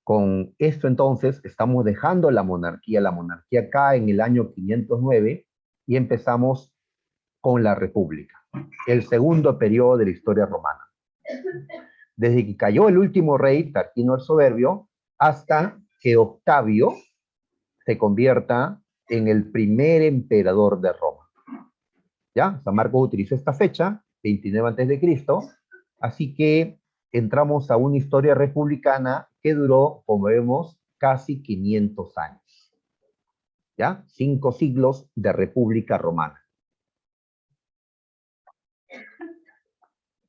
Con esto entonces estamos dejando la monarquía cae en el año 509 y empezamos con la república, el segundo periodo de la historia romana. Desde que cayó el último rey, Tarquino el Soberbio, hasta que Octavio se convierta en el primer emperador de Roma. ¿Ya? San Marcos utilizó esta fecha, 29 a.C., así que entramos a una historia republicana que duró, como vemos, casi 500 años. ¿Ya? 5 siglos de República Romana.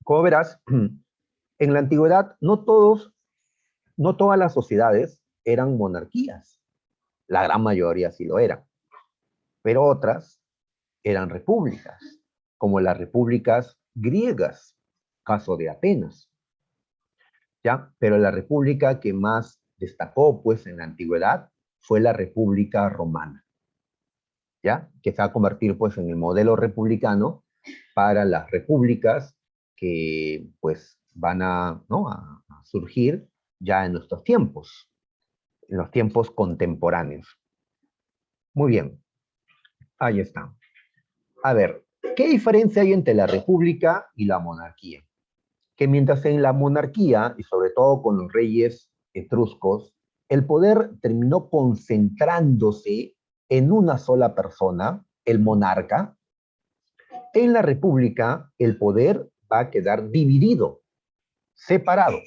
Como verás, en la antigüedad no todas las sociedades eran monarquías. La gran mayoría sí lo eran. Pero otras eran repúblicas, como las repúblicas griegas, caso de Atenas. ¿Ya? Pero la república que más destacó, pues, en la antigüedad fue la República Romana, ¿ya? Que se va a convertir, pues, en el modelo republicano para las repúblicas que, pues, van a, ¿no? a surgir ya en nuestros tiempos, en los tiempos contemporáneos. Muy bien, ahí está. A ver, ¿qué diferencia hay entre la república y la monarquía? Que mientras en la monarquía, y sobre todo con los reyes etruscos, el poder terminó concentrándose en una sola persona, el monarca, en la república el poder va a quedar dividido, separado.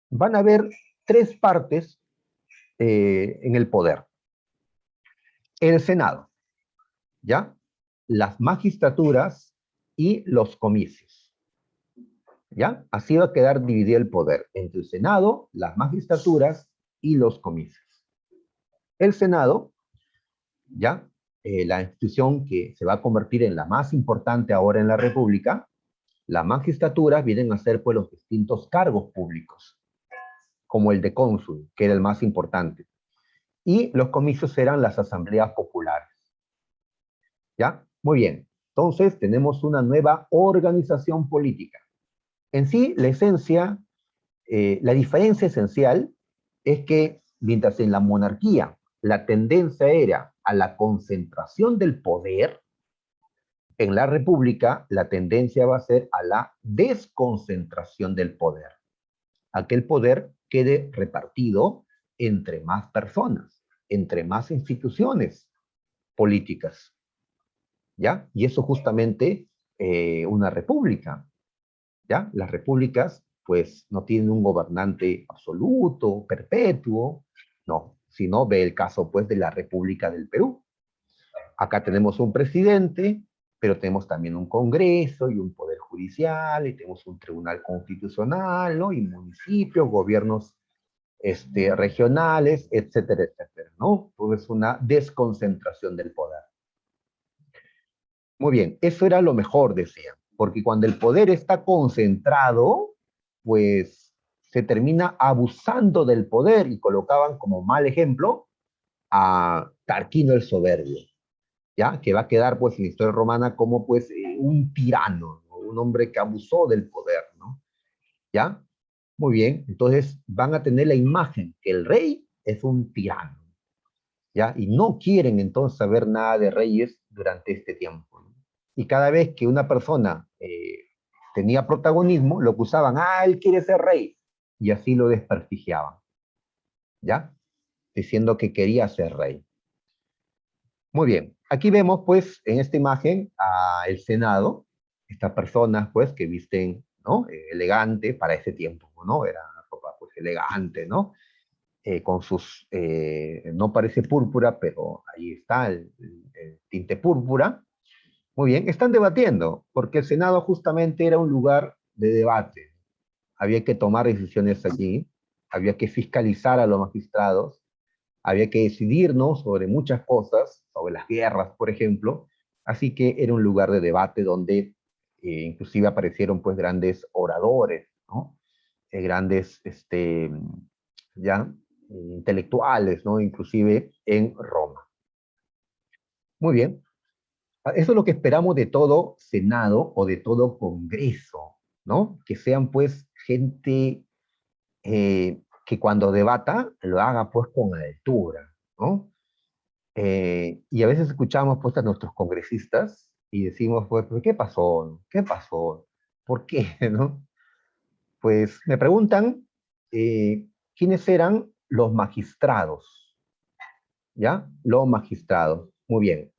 Van a haber tres partes en el poder. El Senado, ¿ya? Las magistraturas y los comicios. ¿Ya? Así va a quedar dividido el poder entre el Senado, las magistraturas y los comicios. El Senado, ¿ya? La institución que se va a convertir en la más importante ahora en la República, las magistraturas vienen a ser pues los distintos cargos públicos, como el de cónsul, que era el más importante. Y los comicios eran las asambleas populares. ¿Ya? Muy bien. Entonces tenemos una nueva organización política. En sí, la esencia, la diferencia esencial es que mientras en la monarquía la tendencia era a la concentración del poder, en la república la tendencia va a ser a la desconcentración del poder. A que el poder quede repartido entre más personas, entre más instituciones políticas. ¿Ya? Y eso justamente una república. ¿Ya? Las repúblicas, pues, no tienen un gobernante absoluto, perpetuo, no, sino ve el caso, pues, de la República del Perú. Acá tenemos un presidente, pero tenemos también un Congreso y un Poder Judicial, y tenemos un Tribunal Constitucional, ¿no? Y municipios, gobiernos regionales, etcétera, etcétera, ¿no? Todo es una desconcentración del poder. Muy bien, eso era lo mejor, decían, porque cuando el poder está concentrado, pues se termina abusando del poder y colocaban como mal ejemplo a Tarquino el Soberbio, ¿ya? Que va a quedar pues en la historia romana como pues un tirano, ¿no? Un hombre que abusó del poder, ¿no? ¿Ya? Muy bien, entonces van a tener la imagen que el rey es un tirano, ¿ya? Y no quieren entonces saber nada de reyes durante este tiempo, ¿no? Y cada vez que una persona tenía protagonismo, lo acusaban, él quiere ser rey, y así lo desprestigiaban, ¿ya? Diciendo que quería ser rey. Muy bien, aquí vemos pues en esta imagen al Senado, estas personas pues que visten, ¿no? Elegante para ese tiempo, ¿no? Era ropa pues elegante, ¿no? Con sus, no parece púrpura, pero ahí está el tinte púrpura. Muy bien, están debatiendo, porque el Senado justamente era un lugar de debate. Había que tomar decisiones allí, había que fiscalizar a los magistrados, había que decidir, ¿no? Sobre muchas cosas, sobre las guerras, por ejemplo. Así que era un lugar de debate donde inclusive aparecieron pues grandes oradores, ¿no? Grandes, ya, intelectuales, ¿no? Inclusive en Roma. Muy bien. Eso es lo que esperamos de todo Senado o de todo Congreso, ¿no? Que sean pues gente que cuando debata lo haga pues con altura, ¿no? Y a veces escuchamos pues a nuestros congresistas y decimos pues, ¿qué pasó? ¿Qué pasó? ¿Por qué? ¿No? Pues me preguntan quiénes eran los magistrados, ¿ya? Los magistrados. Muy bien,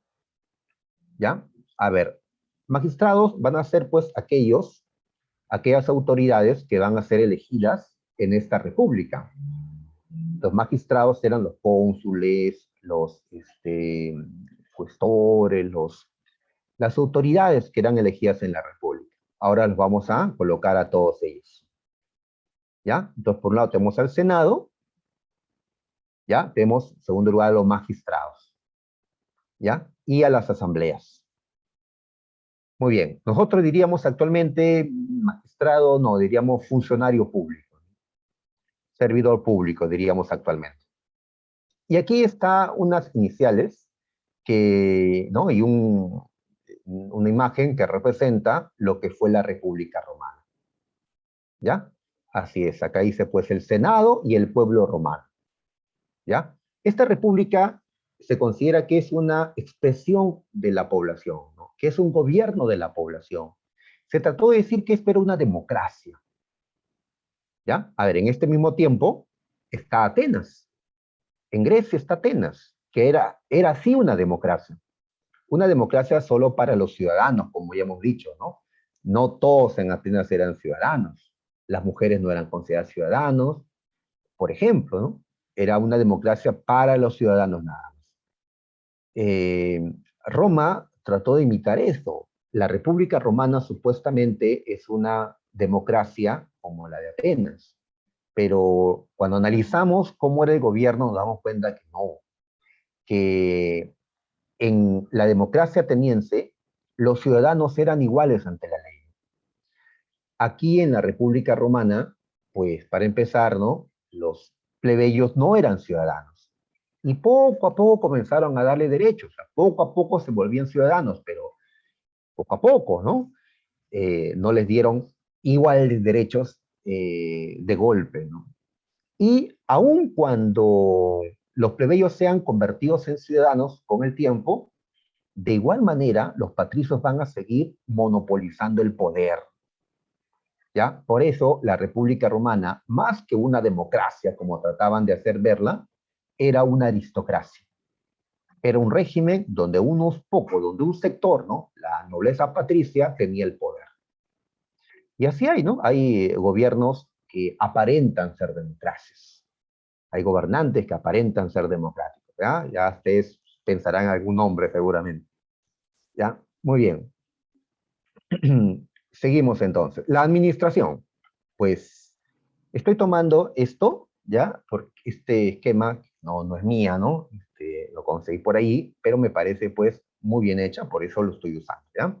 ¿ya? A ver, magistrados van a ser pues aquellas autoridades que van a ser elegidas en esta república. Los magistrados eran los cónsules, los cuestores, las autoridades que eran elegidas en la república. Ahora los vamos a colocar a todos ellos. ¿Ya? Entonces, por un lado tenemos al Senado, ¿ya? Tenemos, en segundo lugar, a los magistrados, ¿ya? Y a las asambleas. Muy bien. Nosotros diríamos actualmente magistrado, no, diríamos funcionario público, servidor público, diríamos actualmente. Y aquí está unas iniciales que, ¿no? Y una imagen que representa lo que fue la República Romana, ¿ya? Así es, acá dice pues el Senado y el pueblo romano, ¿ya? Esta república se considera que es una expresión de la población, ¿no? Que es un gobierno de la población. Se trató de decir que esto era una democracia, ¿ya? A ver, en este mismo tiempo está Atenas, en Grecia está Atenas, que era así una democracia solo para los ciudadanos, como ya hemos dicho, ¿no? No todos en Atenas eran ciudadanos, las mujeres no eran consideradas ciudadanos, por ejemplo, ¿no? Era una democracia para los ciudadanos nada más. Roma trató de imitar esto. La República Romana supuestamente es una democracia como la de Atenas. Pero cuando analizamos cómo era el gobierno, nos damos cuenta que no, que en la democracia ateniense los ciudadanos eran iguales ante la ley. Aquí en la República Romana, pues para empezar, ¿no? Los plebeyos no eran ciudadanos. Y poco a poco comenzaron a darle derechos, o sea, poco a poco se volvían ciudadanos, pero poco a poco, ¿no? No les dieron iguales derechos de golpe, ¿no? Y aun cuando los plebeyos sean convertidos en ciudadanos con el tiempo, de igual manera los patricios van a seguir monopolizando el poder, ¿ya? Por eso la República Romana, más que una democracia, como trataban de hacer verla, era una aristocracia. Era un régimen donde unos pocos, donde un sector, ¿no? La nobleza patricia tenía el poder. Y así hay, ¿no? Hay gobiernos que aparentan ser democracias. Hay gobernantes que aparentan ser democráticos, ¿ya? Ya ustedes pensarán en algún nombre seguramente, ¿ya? Muy bien. Seguimos entonces. La administración. Pues estoy tomando esto, ¿ya? Porque este esquema no es mía, ¿no? Lo conseguí por ahí, pero me parece pues muy bien hecha, por eso lo estoy usando, ¿ya?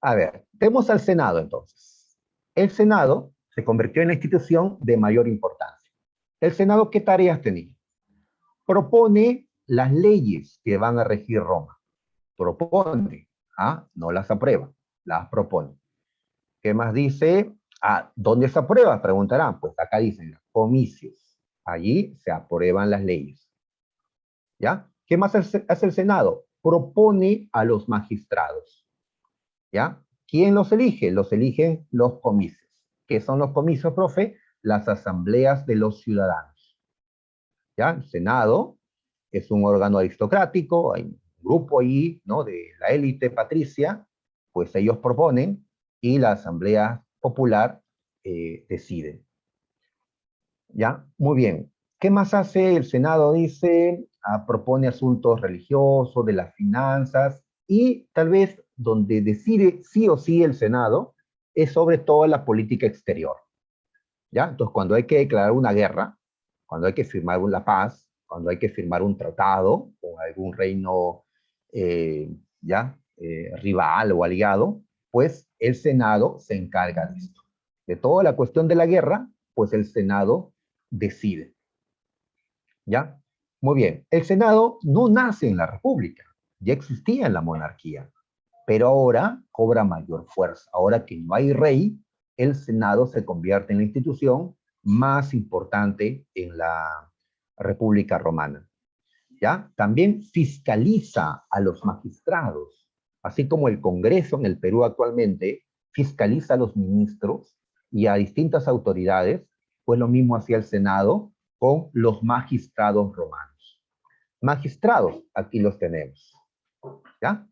A ver, tenemos al Senado entonces. El Senado se convirtió en la institución de mayor importancia. ¿El Senado qué tareas tenía? Propone las leyes que van a regir Roma. Propone, ¿ah? No las aprueba, las propone. ¿Qué más dice? Ah, ¿dónde se aprueba? Preguntarán. Pues acá dicen comicios. Allí se aprueban las leyes. ¿Ya? ¿Qué más hace el Senado? Propone a los magistrados. ¿Ya? ¿Quién los elige? Los eligen los comicios. ¿Qué son los comicios, profe? Las asambleas de los ciudadanos. ¿Ya? El Senado es un órgano aristocrático, hay un grupo ahí, ¿no? De la élite patricia, pues ellos proponen y la asamblea popular decide. ¿Ya? Muy bien. ¿Qué más hace el Senado? Dice, propone asuntos religiosos, de las finanzas y tal vez donde decide sí o sí el Senado es sobre todo la política exterior. ¿Ya? Entonces, cuando hay que declarar una guerra, cuando hay que firmar la paz, cuando hay que firmar un tratado con algún reino ¿ya? Rival o aliado, pues el Senado se encarga de esto. De toda la cuestión de la guerra, pues el Senado decide. ¿Ya? Muy bien. El Senado no nace en la República, ya existía en la monarquía, pero ahora cobra mayor fuerza. Ahora que no hay rey, el Senado se convierte en la institución más importante en la República Romana. ¿Ya? También fiscaliza a los magistrados, así como el Congreso en el Perú actualmente fiscaliza a los ministros y a distintas autoridades, pues lo mismo hacía el Senado con los magistrados romanos. Magistrados, aquí los tenemos. ¿Ya?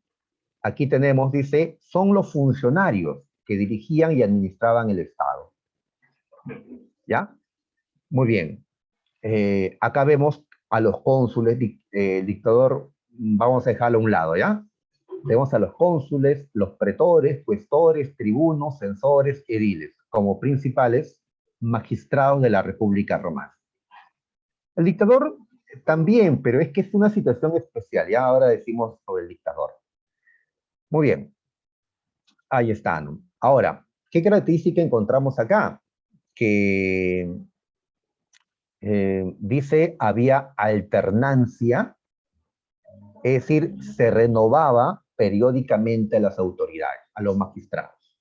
Aquí tenemos, dice, son los funcionarios que dirigían y administraban el Estado. ¿Ya? Muy bien. Acá vemos a los cónsules, dictador, vamos a dejarlo a un lado, ¿ya? Tenemos a los cónsules, los pretores, cuestores, tribunos, censores, ediles, como principales magistrados de la República Romana. El dictador también, pero es que es una situación especial, ya ahora decimos sobre el dictador. Muy bien, ahí están. Ahora, ¿qué característica encontramos acá? Que dice había alternancia, es decir, se renovaba periódicamente a las autoridades, a los magistrados.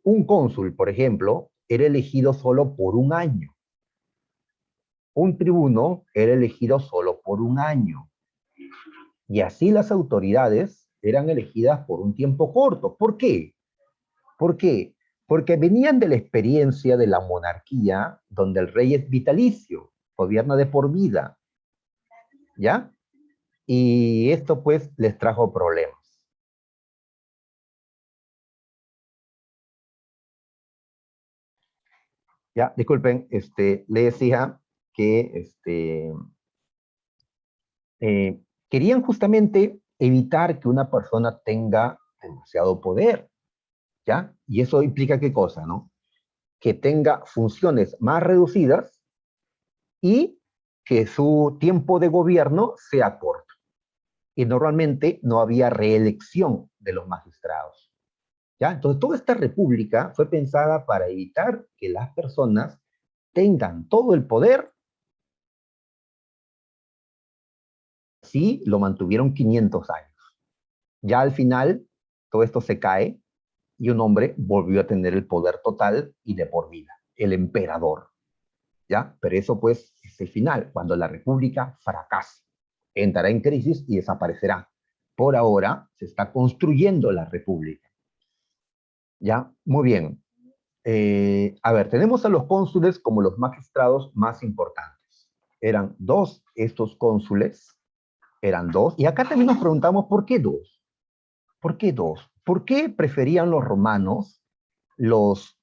Un cónsul, por ejemplo, era elegido solo por un año. Un tribuno era elegido solo por un año. Y así las autoridades eran elegidas por un tiempo corto. ¿Por qué? ¿Por qué? Porque venían de la experiencia de la monarquía, donde el rey es vitalicio, gobierna de por vida, ¿ya? Y esto pues les trajo problemas. Ya, disculpen, le decía que querían justamente evitar que una persona tenga demasiado poder. ¿ya? Y eso implica qué cosa, ¿no? Que tenga funciones más reducidas y que su tiempo de gobierno sea corto. Y normalmente no había reelección de los magistrados, ¿ya? Entonces, toda esta república fue pensada para evitar que las personas tengan todo el poder. Sí, lo mantuvieron 500 años. Ya al final, todo esto se cae y un hombre volvió a tener el poder total y de por vida, el emperador, ¿ya? Pero eso pues es el final, cuando la república fracasa, entrará en crisis y desaparecerá. Por ahora se está construyendo la república, ¿ya? Muy bien. A ver, tenemos a los cónsules como los magistrados más importantes. Eran dos estos cónsules, eran dos, y acá también nos preguntamos por qué dos. ¿Por qué dos? ¿Por qué preferían los romanos los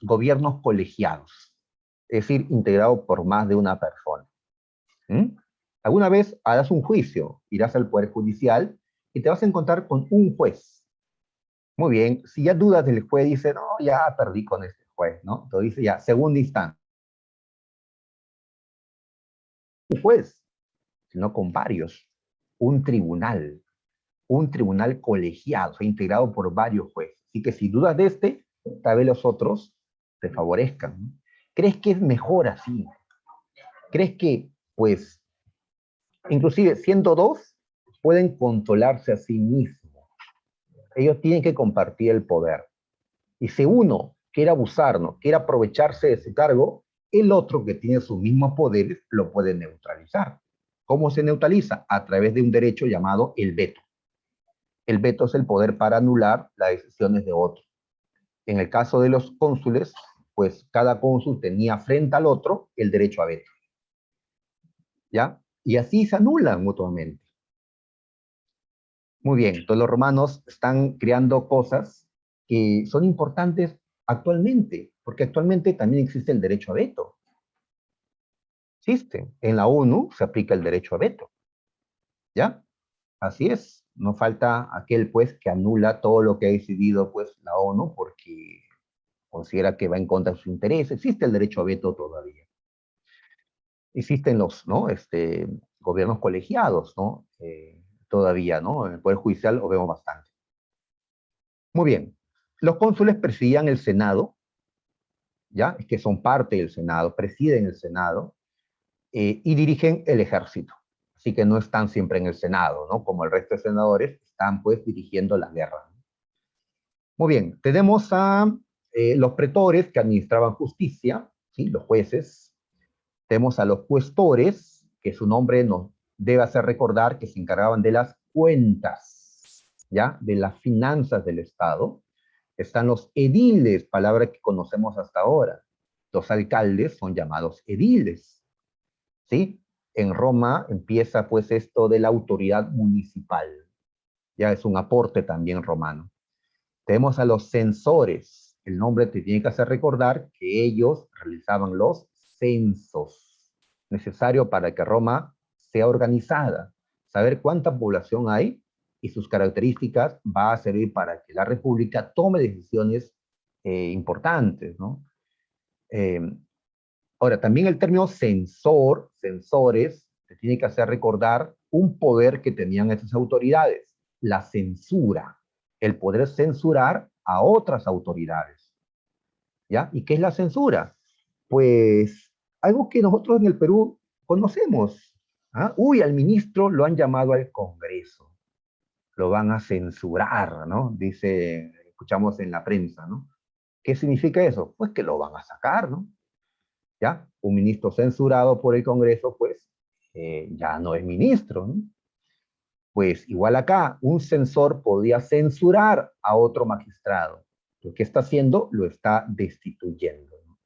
gobiernos colegiados? Es decir, integrados por más de una persona. ¿Mm? Alguna vez harás un juicio, irás al Poder Judicial y te vas a encontrar con un juez. Muy bien, si ya dudas del juez, dice, no, ya perdí con este juez, ¿no? Entonces dice ya, segunda instancia. Un juez, sino con varios. Un tribunal. Un tribunal colegiado, o sea, integrado por varios jueces. Así que si dudas de este, tal vez los otros te favorezcan, ¿no? ¿Crees que es mejor así? ¿Crees que, pues, inclusive siendo dos, pueden controlarse a sí mismos? Ellos tienen que compartir el poder. Y si uno quiere abusar, ¿no? Quiere aprovecharse de su cargo, el otro que tiene sus mismos poderes lo puede neutralizar. ¿Cómo se neutraliza? A través de un derecho llamado el veto. El veto es el poder para anular las decisiones de otro. En el caso de los cónsules, pues cada cónsul tenía frente al otro el derecho a veto, ¿ya? Y así se anulan mutuamente. Muy bien, entonces los romanos están creando cosas que son importantes actualmente, porque actualmente también existe el derecho a veto. Existe. En la ONU se aplica el derecho a veto, ¿ya? Así es. No falta aquel, pues, que anula todo lo que ha decidido, pues, la ONU porque considera que va en contra de sus intereses. Existe el derecho a veto todavía. Existen los, ¿no? Gobiernos colegiados, ¿no? Todavía, ¿no? En el Poder Judicial lo vemos bastante. Muy bien. Los cónsules presidían el Senado, ¿ya? Es que son parte del Senado, presiden el Senado y dirigen el ejército. Así que no están siempre en el Senado, ¿no? Como el resto de senadores, están pues dirigiendo la guerra. Muy bien, tenemos a los pretores que administraban justicia, ¿sí? Los jueces. Tenemos a los cuestores, que su nombre nos debe hacer recordar que se encargaban de las cuentas, ¿ya? De las finanzas del Estado. Están los ediles, palabra que conocemos hasta ahora. Los alcaldes son llamados ediles, ¿sí? En Roma empieza pues esto de la autoridad municipal. Ya es un aporte también romano. Tenemos a los censores. El nombre te tiene que hacer recordar que ellos realizaban los censos necesarios para que Roma sea organizada. Saber cuánta población hay y sus características va a servir para que la república tome decisiones importantes, ¿no? Eh, Ahora, también el término censor, censores, te tiene que hacer recordar un poder que tenían estas autoridades, la censura, el poder censurar a otras autoridades, ¿ya? ¿Y qué es la censura? Pues algo que nosotros en el Perú conocemos. ¿Ah? Uy, al ministro lo han llamado al Congreso, lo van a censurar, ¿no? Dice, escuchamos en la prensa, ¿no? ¿Qué significa eso? Pues que lo van a sacar, ¿no? ¿Ya? Un ministro censurado por el Congreso, pues ya no es ministro, ¿no? Pues igual acá, un censor podía censurar a otro magistrado. Lo que está haciendo, lo está destituyendo, ¿no?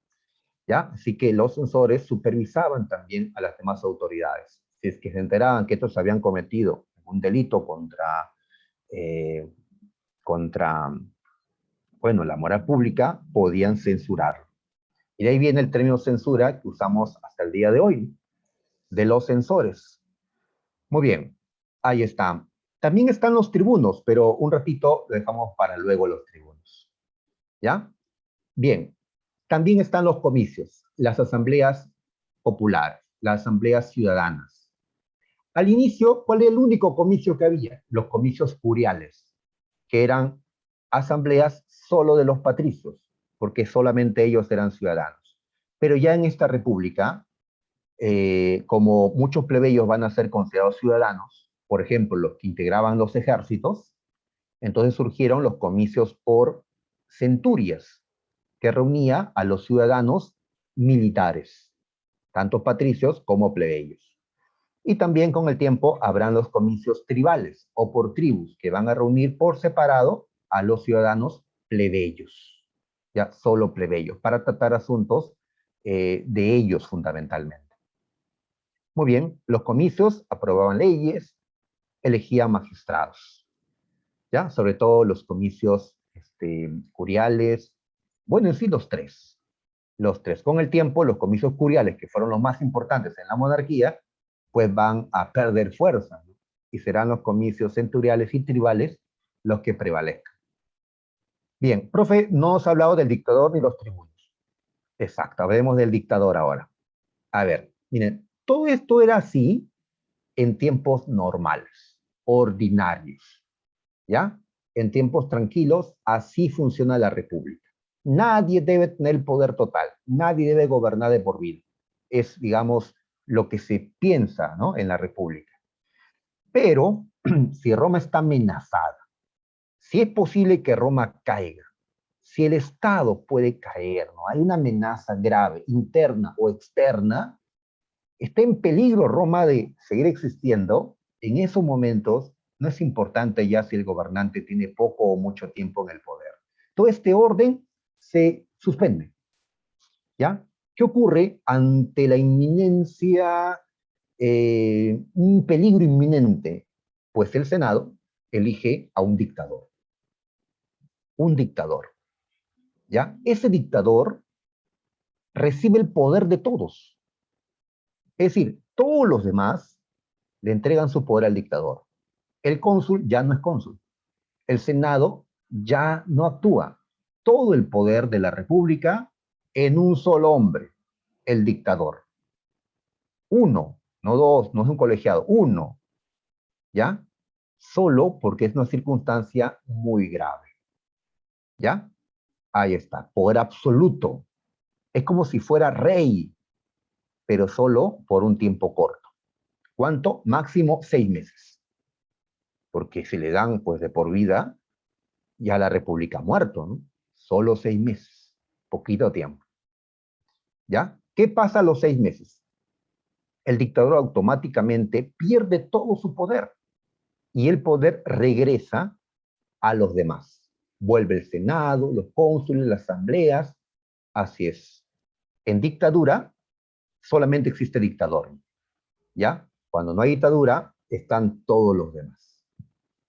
¿Ya? Así que los censores supervisaban también a las demás autoridades. Si es que se enteraban que estos habían cometido un delito eh, contra, bueno, la moral pública, podían censurarlo. Y de ahí viene el término censura que usamos hasta el día de hoy, de los censores. Muy bien, ahí está. También están los tribunos, pero un ratito lo dejamos para luego los tribunos. ¿Ya? Bien, también están los comicios, las asambleas populares, las asambleas ciudadanas. Al inicio, ¿cuál era el único comicio que había? Los comicios curiales, que eran asambleas solo de los patricios, porque solamente ellos eran ciudadanos. Pero ya en esta república, como muchos plebeyos van a ser considerados ciudadanos, por ejemplo, los que integraban los ejércitos, entonces surgieron los comicios por centurias, que reunía a los ciudadanos militares, tanto patricios como plebeyos. Y también con el tiempo habrán los comicios tribales o por tribus, que van a reunir por separado a los ciudadanos plebeyos, ya solo plebeyos, para tratar asuntos de ellos fundamentalmente. Muy bien, los comicios aprobaban leyes, elegían magistrados, ¿ya? Sobre todo los comicios curiales, bueno, en sí los tres. Los tres. Con el tiempo, los comicios curiales, que fueron los más importantes en la monarquía, pues van a perder fuerza, ¿no? Y serán los comicios centuriales y tribales los que prevalezcan. Bien, profe, no os ha hablado del dictador ni los tribunos. Exacto, hablemos del dictador ahora. A ver, miren, todo esto era así en tiempos normales, ordinarios, ¿ya? En tiempos tranquilos, así funciona la república. Nadie debe tener el poder total, nadie debe gobernar de por vida. Es, digamos, lo que se piensa, ¿no?, en la república. Pero si Roma está amenazada, si es posible que Roma caiga, si el Estado puede caer, ¿no?, hay una amenaza grave, interna o externa, está en peligro Roma de seguir existiendo, en esos momentos no es importante ya si el gobernante tiene poco o mucho tiempo en el poder. Todo este orden se suspende, ¿ya? ¿Qué ocurre ante la inminencia, un peligro inminente? Pues el Senado elige a un dictador, ¿ya? Ese dictador recibe el poder de todos. Es decir, todos los demás le entregan su poder al dictador. El cónsul ya no es cónsul. El Senado ya no actúa. Todo el poder de la República en un solo hombre, el dictador. Uno, no dos, no es un colegiado, uno, ¿ya? Solo porque es una circunstancia muy grave, ¿ya? Ahí está, poder absoluto. Es como si fuera rey, pero solo por un tiempo corto. ¿Cuánto? Máximo 6 meses. Porque si le dan, pues, de por vida, ya la República ha muerto, ¿no? Solo 6 meses, poquito tiempo. ¿Ya? ¿Qué pasa a los 6 meses? El dictador automáticamente pierde todo su poder y el poder regresa a los demás. Vuelve el Senado, los cónsules, las asambleas. Así es. En dictadura solamente existe dictador, ¿ya? Cuando no hay dictadura, están todos los demás,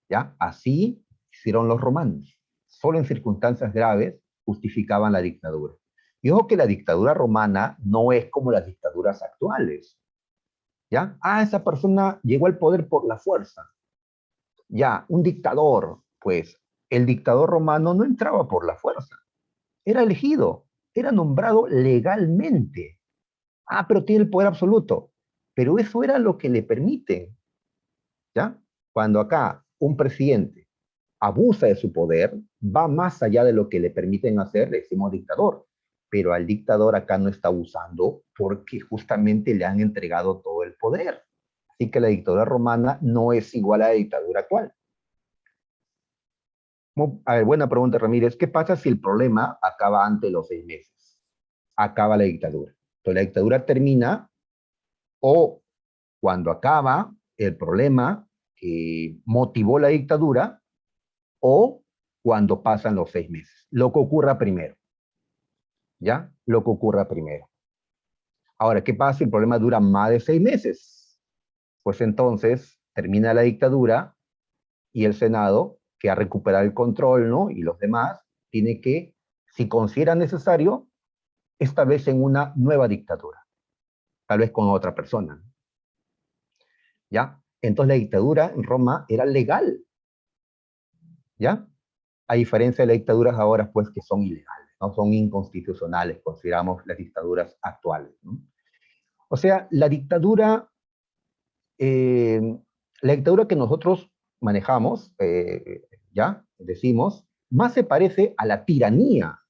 ¿ya? Así hicieron los romanos. Solo en circunstancias graves justificaban la dictadura. Y ojo que la dictadura romana no es como las dictaduras actuales, ¿ya? Ah, esa persona llegó al poder por la fuerza. Ya, un dictador, pues el dictador romano no entraba por la fuerza, era elegido, era nombrado legalmente. Ah, pero tiene el poder absoluto. Pero eso era lo que le permiten, ¿ya? Cuando acá un presidente abusa de su poder, va más allá de lo que le permiten hacer, le decimos dictador. Pero al dictador acá no está abusando porque justamente le han entregado todo el poder. Así que la dictadura romana no es igual a la dictadura actual. A ver, buena pregunta, Ramírez. ¿Qué pasa si el problema acaba antes de los 6 meses? Acaba la dictadura. Entonces la dictadura termina o cuando acaba el problema que motivó la dictadura o cuando pasan los 6 meses. Lo que ocurra primero. ¿Ya? Lo que ocurra primero. Ahora, ¿qué pasa si el problema dura más de 6 meses? Pues entonces termina la dictadura y el Senado, que ha recuperado el control, ¿no?, y los demás, tiene que, si considera necesario, establecen una nueva dictadura, tal vez con otra persona, ¿ya? Entonces la dictadura en Roma era legal, ¿ya? A diferencia de las dictaduras ahora, pues, que son ilegales, ¿no? Son inconstitucionales, consideramos las dictaduras actuales, ¿no? O sea, eh, la dictadura que nosotros manejamos, ya, decimos, más se parece a la tiranía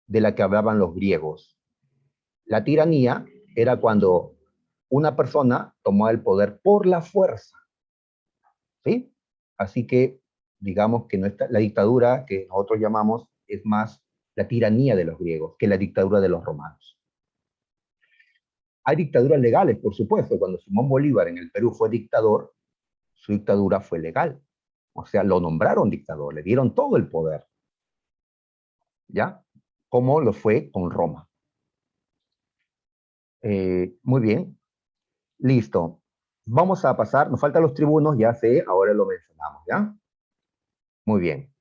de la que hablaban los griegos. La tiranía era cuando una persona tomaba el poder por la fuerza, ¿sí? Así que, digamos que la dictadura que nosotros llamamos es más la tiranía de los griegos que la dictadura de los romanos. Hay dictaduras legales, por supuesto. Cuando Simón Bolívar en el Perú fue dictador, su dictadura fue legal. O sea, lo nombraron dictador, le dieron todo el poder, ¿ya? Como lo fue con Roma. Muy bien, listo. Vamos a pasar, nos faltan los tribunos, ya sé, ahora lo mencionamos, ¿ya? Muy bien.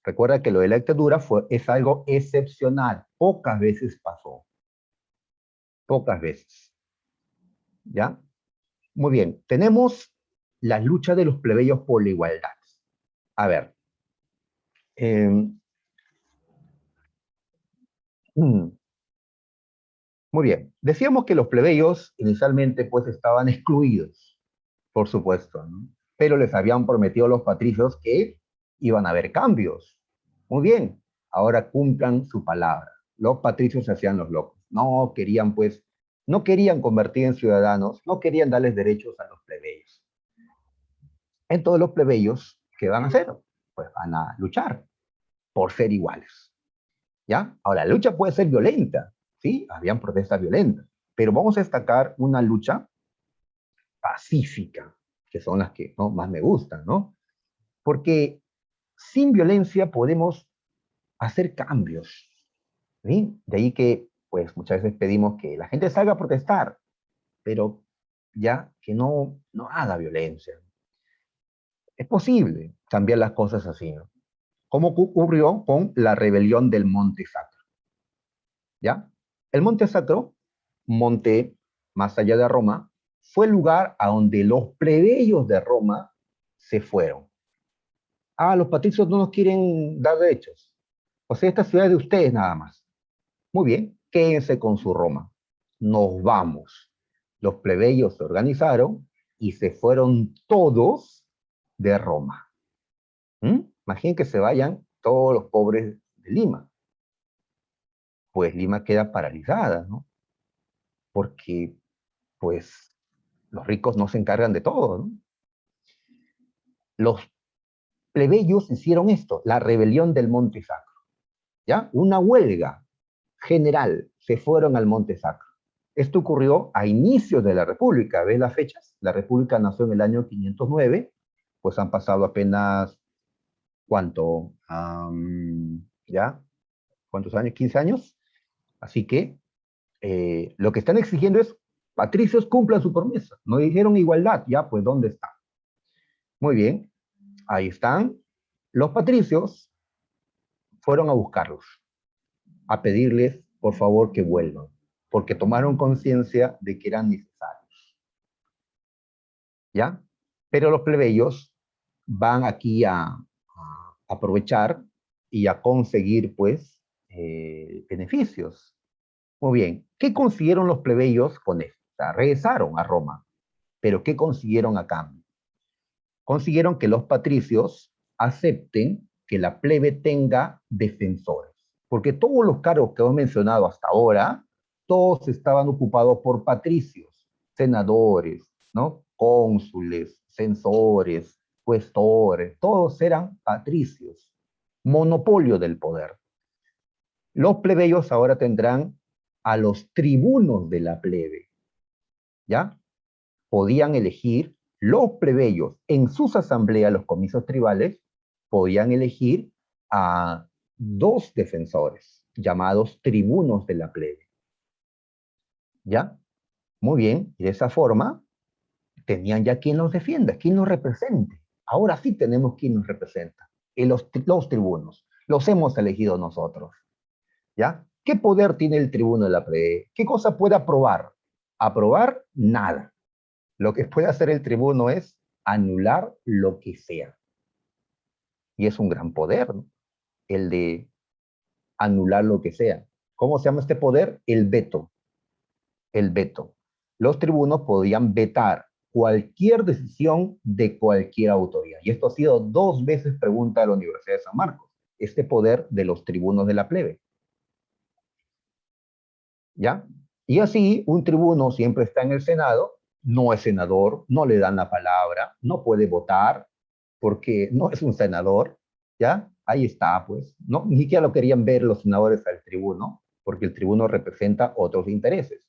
Recuerda que lo de la dictadura es algo excepcional. Pocas veces pasó. Pocas veces. ¿Ya? Muy bien. Tenemos la lucha de los plebeyos por la igualdad. A ver. Eh, mm, muy bien. Decíamos que los plebeyos inicialmente pues estaban excluidos, por supuesto, ¿no? Pero les habían prometido a los patricios que iban a haber cambios. Muy bien. Ahora cumplan su palabra. Los patricios se hacían los locos. No querían pues no querían convertir en ciudadanos, no querían darles derechos a los plebeyos. Entonces los plebeyos, ¿qué van a hacer? Pues van a luchar por ser iguales, ¿ya? Ahora, la lucha puede ser violenta, ¿sí? Habían protestas violentas, pero vamos a destacar una lucha pacífica, que son las que, ¿no?, más me gustan, ¿no? Porque sin violencia podemos hacer cambios, ¿sí? De ahí que, pues, muchas veces pedimos que la gente salga a protestar, pero ya que no haga violencia. Es posible cambiar las cosas así, ¿no? Como ocurrió con la rebelión del Monte Sacro, ¿ya? El Monte Sacro, monte más allá de Roma, fue el lugar a donde los plebeyos de Roma se fueron. Ah, los patricios no nos quieren dar derechos. O sea, esta ciudad es de ustedes nada más. Muy bien, quédense con su Roma. Nos vamos. Los plebeyos se organizaron y se fueron todos de Roma. ¿Mm? Imaginen que se vayan todos los pobres de Lima. Pues Lima queda paralizada, ¿no? Porque, pues, los ricos no se encargan de todo, ¿no? Los plebeyos hicieron esto, la rebelión del Monte Sacro, ¿ya? Una huelga general, se fueron al Monte Sacro. Esto ocurrió a inicios de la República, ¿ves las fechas? La República nació en el año 509, pues han pasado apenas, ¿cuánto? ¿Ya? ¿Cuántos años? ¿15 años? Así que lo que están exigiendo es, patricios cumplan su promesa. No dijeron igualdad, ya, pues, ¿dónde está? Muy bien, ahí están. Los patricios fueron a buscarlos, a pedirles, por favor, que vuelvan, porque tomaron conciencia de que eran necesarios, ¿ya? Pero los plebeyos van aquí a aprovechar y a conseguir, pues, beneficios. Muy bien, ¿qué consiguieron los plebeyos con esto? O sea, regresaron a Roma, pero ¿qué consiguieron a cambio? Consiguieron que los patricios acepten que la plebe tenga defensores, porque todos los cargos que hemos mencionado hasta ahora, todos estaban ocupados por patricios, senadores, ¿no? Cónsules, censores, cuestores, todos eran patricios, monopolio del poder. Los plebeyos ahora tendrán a los tribunos de la plebe, ¿ya? Podían elegir los plebeyos en sus asambleas, los comicios tribales, podían elegir a dos defensores llamados tribunos de la plebe, ¿ya? Muy bien, y de esa forma tenían ya quien los defienda, quien los represente. Ahora sí tenemos quien nos representa, y los tribunos, los hemos elegido nosotros, ¿ya? ¿Qué poder tiene el tribuno de la plebe? ¿Qué cosa puede aprobar? Aprobar, nada. Lo que puede hacer el tribuno es anular lo que sea. Y es un gran poder, ¿no? El de anular lo que sea. ¿Cómo se llama este poder? El veto. El veto. Los tribunos podían vetar cualquier decisión de cualquier autoridad. Y esto ha sido 2 veces pregunta de la Universidad de San Marcos. Este poder de los tribunos de la plebe. ¿Ya? Y así, un tribuno siempre está en el Senado, no es senador, no le dan la palabra, no puede votar, porque no es un senador, ¿ya? Ahí está, pues. No, ni siquiera lo querían ver los senadores al tribuno, porque el tribuno representa otros intereses.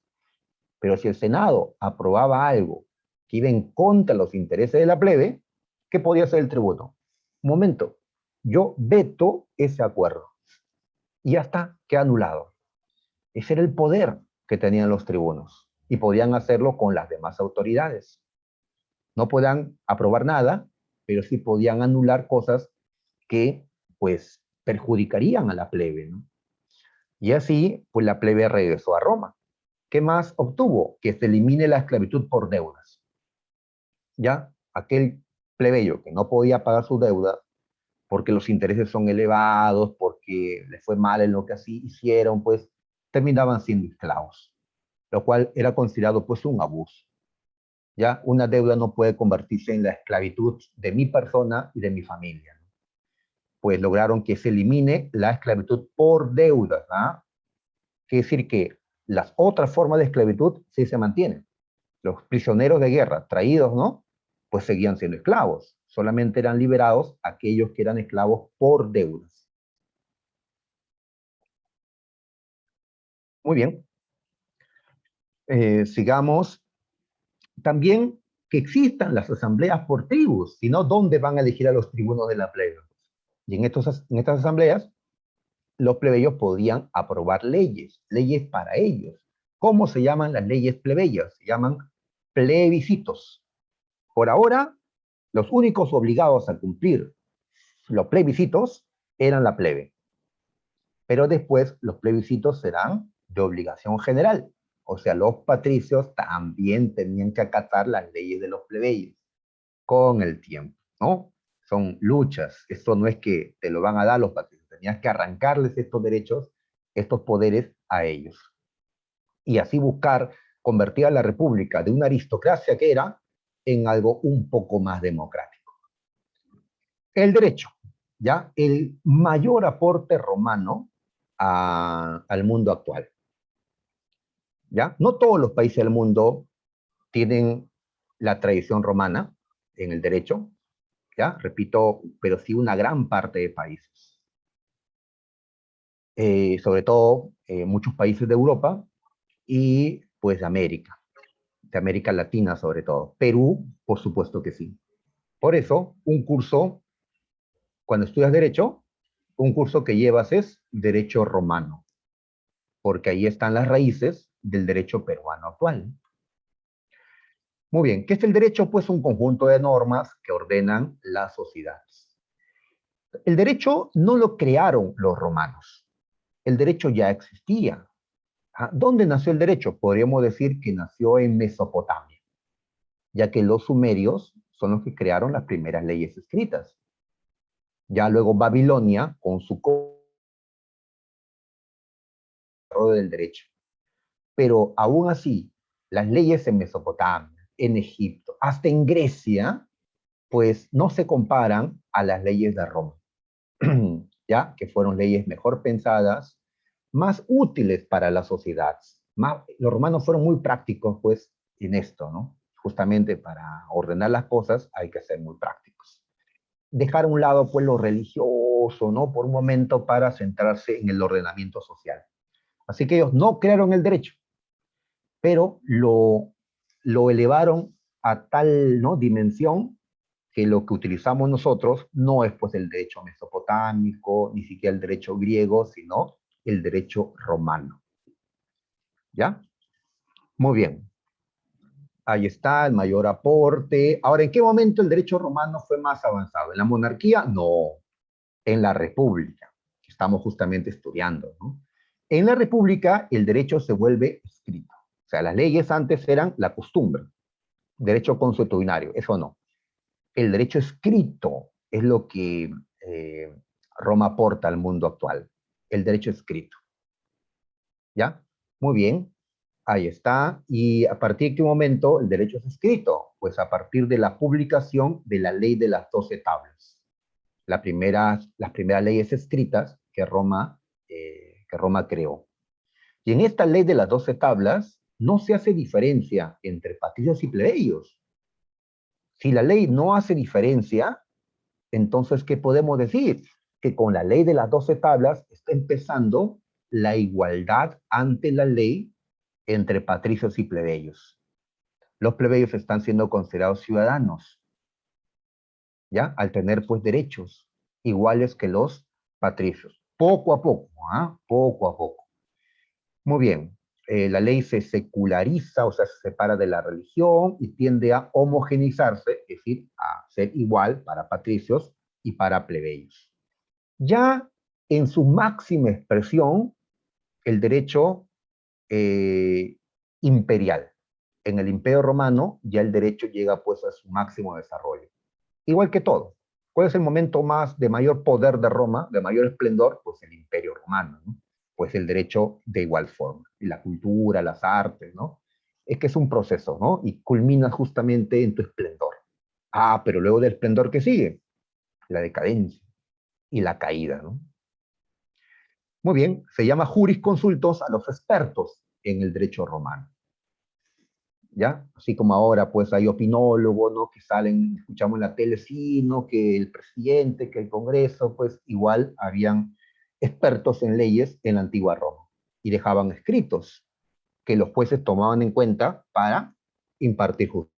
Pero si el Senado aprobaba algo que iba en contra de los intereses de la plebe, ¿qué podía hacer el tribuno? Un momento, yo veto ese acuerdo. Y ya está, queda anulado. Ese era el poder que tenían los tribunos. Y podían hacerlo con las demás autoridades. No podían aprobar nada, pero sí podían anular cosas que, pues, perjudicarían a la plebe, ¿no? Y así, pues, la plebe regresó a Roma. ¿Qué más obtuvo? Que se elimine la esclavitud por deudas. Ya, aquel plebeyo que no podía pagar sus deudas porque los intereses son elevados, porque les fue mal en lo que así hicieron, pues terminaban siendo esclavos, lo cual era considerado pues un abuso. Ya, una deuda no puede convertirse en la esclavitud de mi persona y de mi familia. Pues lograron que se elimine la esclavitud por deudas, ¿ah? Quiere decir que las otras formas de esclavitud sí se mantienen. Los prisioneros de guerra traídos, ¿no? Pues seguían siendo esclavos. Solamente eran liberados aquellos que eran esclavos por deudas. Muy bien. Sigamos. También que existan las asambleas por tribus, sino dónde van a elegir a los tribunos de la plebe. Y en estas asambleas, los plebeyos podían aprobar leyes, leyes para ellos. ¿Cómo se llaman las leyes plebeyas? Se llaman plebiscitos. Por ahora, los únicos obligados a cumplir los plebiscitos eran la plebe. Pero después los plebiscitos serán de obligación general. O sea, los patricios también tenían que acatar las leyes de los plebeyos con el tiempo, ¿no? Son luchas. Esto no es que te lo van a dar los patricios. Tenías que arrancarles estos derechos, estos poderes a ellos. Y así buscar convertir a la república de una aristocracia que era en algo un poco más democrático. El derecho, ¿ya? El mayor aporte romano al mundo actual, ¿ya? No todos los países del mundo tienen la tradición romana en el derecho, ¿ya? Repito, pero sí una gran parte de países. Sobre todo muchos países de Europa y pues de América Latina sobre todo. Perú, por supuesto que sí. Por eso, un curso, cuando estudias derecho, un curso que llevas es derecho romano, porque ahí están las raíces del derecho peruano actual. Muy bien, ¿qué es el derecho? Pues un conjunto de normas que ordenan las sociedades. El derecho no lo crearon los romanos, el derecho ya existía. ¿Dónde nació el derecho? Podríamos decir que nació en Mesopotamia, ya que los sumerios son los que crearon las primeras leyes escritas. Ya luego Babilonia, con su desarrollo del derecho. Pero aún así, las leyes en Mesopotamia, en Egipto, hasta en Grecia, pues no se comparan a las leyes de Roma, ya que fueron leyes mejor pensadas, más útiles para la sociedad. Los romanos fueron muy prácticos, pues, en esto, ¿no? Justamente para ordenar las cosas hay que ser muy prácticos. Dejar a un lado, pues, lo religioso, ¿no? Por un momento para centrarse en el ordenamiento social. Así que ellos no crearon el derecho, pero lo elevaron a tal, ¿no?, dimensión que lo que utilizamos nosotros no es pues el derecho mesopotámico, ni siquiera el derecho griego, sino el derecho romano. ¿Ya? Muy bien. Ahí está el mayor aporte. Ahora, ¿en qué momento el derecho romano fue más avanzado? ¿En la monarquía? No, en la república, que estamos justamente estudiando, ¿no? En la república el derecho se vuelve escrito. O sea, las leyes antes eran la costumbre, derecho consuetudinario, eso no. El derecho escrito es lo que Roma aporta al mundo actual. El derecho escrito. ¿Ya? Muy bien. Ahí está. ¿Y a partir de qué momento el derecho es escrito? Pues a partir de la publicación de la ley de las 12 tablas. Las primeras leyes escritas que Roma creó. Y en esta ley de las 12 tablas no se hace diferencia entre patricios y plebeyos. Si la ley no hace diferencia, entonces, ¿qué podemos decir? Que con la ley de las 12 tablas está empezando la igualdad ante la ley entre patricios y plebeyos. Los plebeyos están siendo considerados ciudadanos, ¿ya? Al tener, pues, derechos iguales que los patricios. Poco a poco, ¿ah? Poco a poco. Muy bien. La ley se seculariza, o sea, se separa de la religión y tiende a homogenizarse, es decir, a ser igual para patricios y para plebeyos. Ya en su máxima expresión, el derecho imperial. En el Imperio Romano ya el derecho llega pues a su máximo desarrollo. Igual que todo. ¿Cuál es el momento más de mayor poder de Roma, de mayor esplendor? Pues el Imperio Romano, ¿no? Pues el derecho de igual forma. Y la cultura, las artes, ¿no? Es que es un proceso, ¿no? Y culmina justamente en tu esplendor. Ah, pero luego del esplendor que sigue, la decadencia y la caída, ¿no? Muy bien, se llama jurisconsultos a los expertos en el derecho romano. ¿Ya? Así como ahora, pues hay opinólogos, ¿no? Que salen, escuchamos en la tele, sí, ¿no? Que el presidente, que el Congreso, pues igual habían expertos en leyes en la antigua Roma y dejaban escritos que los jueces tomaban en cuenta para impartir justicia.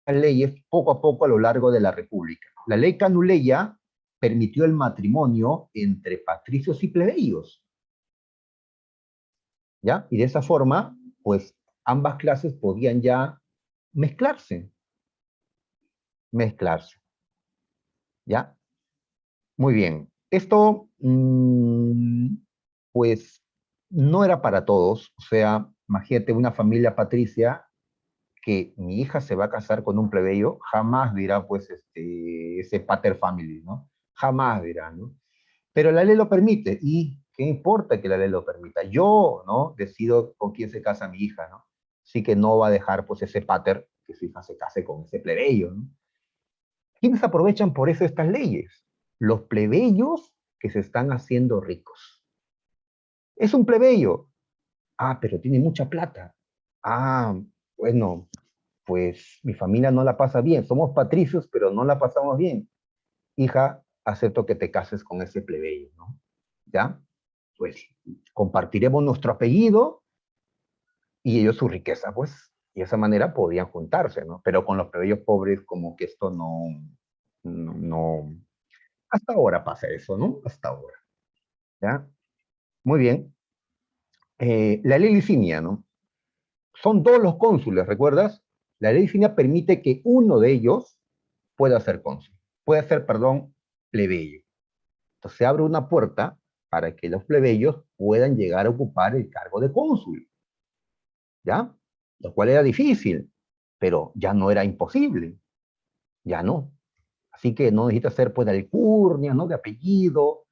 Leyes poco a poco a lo largo de la República. La ley Canuleia permitió el matrimonio entre patricios y plebeyos, ¿ya? Y de esa forma, pues ambas clases podían ya mezclarse, mezclarse, ¿ya? Muy bien. Esto, pues, no era para todos. O sea, imagínate una familia patricia que mi hija se va a casar con un plebeyo, jamás dirá, pues, ese pater family, ¿no? Jamás dirá, ¿no? Pero la ley lo permite. ¿Y qué importa que la ley lo permita? Yo, ¿no? Decido con quién se casa mi hija, ¿no? Así que no va a dejar, pues, ese pater que su hija se case con ese plebeyo, ¿no? ¿Quiénes aprovechan por eso estas leyes? Los plebeyos que se están haciendo ricos. Es un plebeyo. Ah, pero tiene mucha plata. Ah, bueno, pues mi familia no la pasa bien. Somos patricios, pero no la pasamos bien. Hija, acepto que te cases con ese plebeyo, ¿no? ¿Ya? Pues compartiremos nuestro apellido y ellos su riqueza, pues. Y de esa manera podían juntarse, ¿no? Pero con los plebeyos pobres, como que esto no. Hasta ahora pasa eso, ¿no? Hasta ahora, ¿ya? Muy bien. La ley Licinia, ¿no? Son dos los cónsules, ¿recuerdas? La ley Licinia permite que uno de ellos pueda ser cónsul, pueda ser, perdón, plebeyo. Entonces se abre una puerta para que los plebeyos puedan llegar a ocupar el cargo de cónsul, ¿ya? Lo cual era difícil, pero ya no era imposible, ya no. Así que no necesitas ser pues de alcurnia, ¿no? De apellido,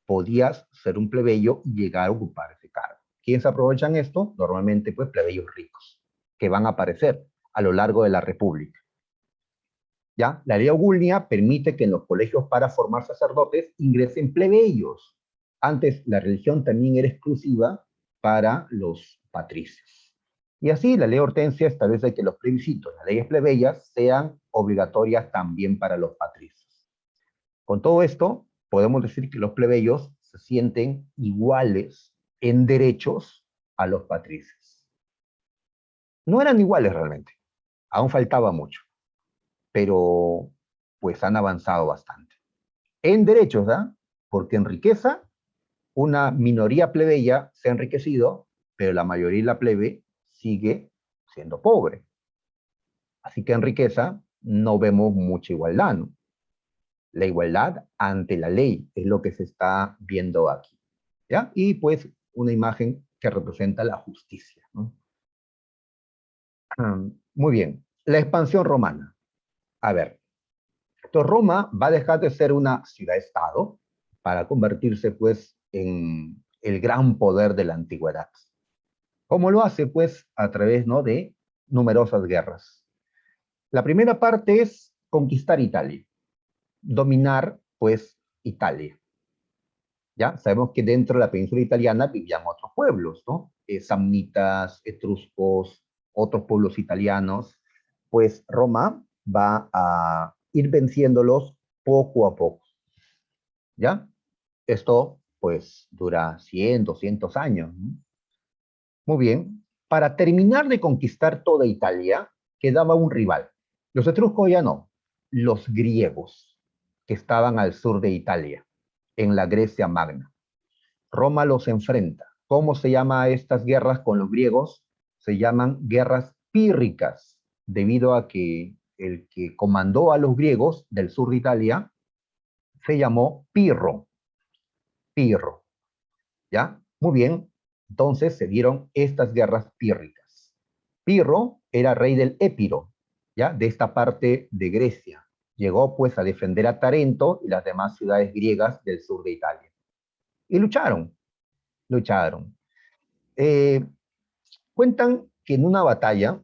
podías ser un plebeyo y llegar a ocupar ese cargo. ¿Quiénes aprovechan esto? Normalmente pues plebeyos ricos, que van a aparecer a lo largo de la República. ¿Ya? La ley Augulnia permite que en los colegios para formar sacerdotes ingresen plebeyos. Antes la religión también era exclusiva para los patricios. Y así la ley Hortensia establece que los plebiscitos, las leyes plebeyas, sean obligatorias también para los patricios. Con todo esto, podemos decir que los plebeyos se sienten iguales en derechos a los patricios. No eran iguales realmente, aún faltaba mucho, pero pues han avanzado bastante. En derechos, ¿da? Porque en riqueza, una minoría plebeya se ha enriquecido, pero la mayoría de la plebe sigue siendo pobre. Así que en riqueza no vemos mucha igualdad, ¿no? La igualdad ante la ley es lo que se está viendo aquí, ¿ya? Y pues una imagen que representa la justicia, ¿no? Muy bien. La expansión romana. A ver, entonces Roma va a dejar de ser una ciudad-estado para convertirse pues en el gran poder de la antigüedad. ¿Cómo lo hace? Pues a través, ¿no?, de numerosas guerras. La primera parte es conquistar Italia, dominar pues Italia. ¿Ya? Sabemos que dentro de la península italiana vivían otros pueblos, ¿no? Samnitas, etruscos, otros pueblos italianos. Pues Roma va a ir venciéndolos poco a poco, ¿ya? Esto pues dura 100, 200 años, ¿no? Muy bien. Para terminar de conquistar toda Italia, quedaba un rival. Los etruscos ya no, los griegos, que estaban al sur de Italia, en la Grecia Magna. Roma los enfrenta. ¿Cómo se llama estas guerras con los griegos? Se llaman guerras pírricas, debido a que el que comandó a los griegos del sur de Italia se llamó Pirro. Pirro, ¿ya? Muy bien. Entonces se dieron estas guerras pírricas. Pirro era rey del Épiro, ¿ya? De esta parte de Grecia. Llegó pues a defender a Tarento y las demás ciudades griegas del sur de Italia. Y lucharon. Eh, Cuentan que en una batalla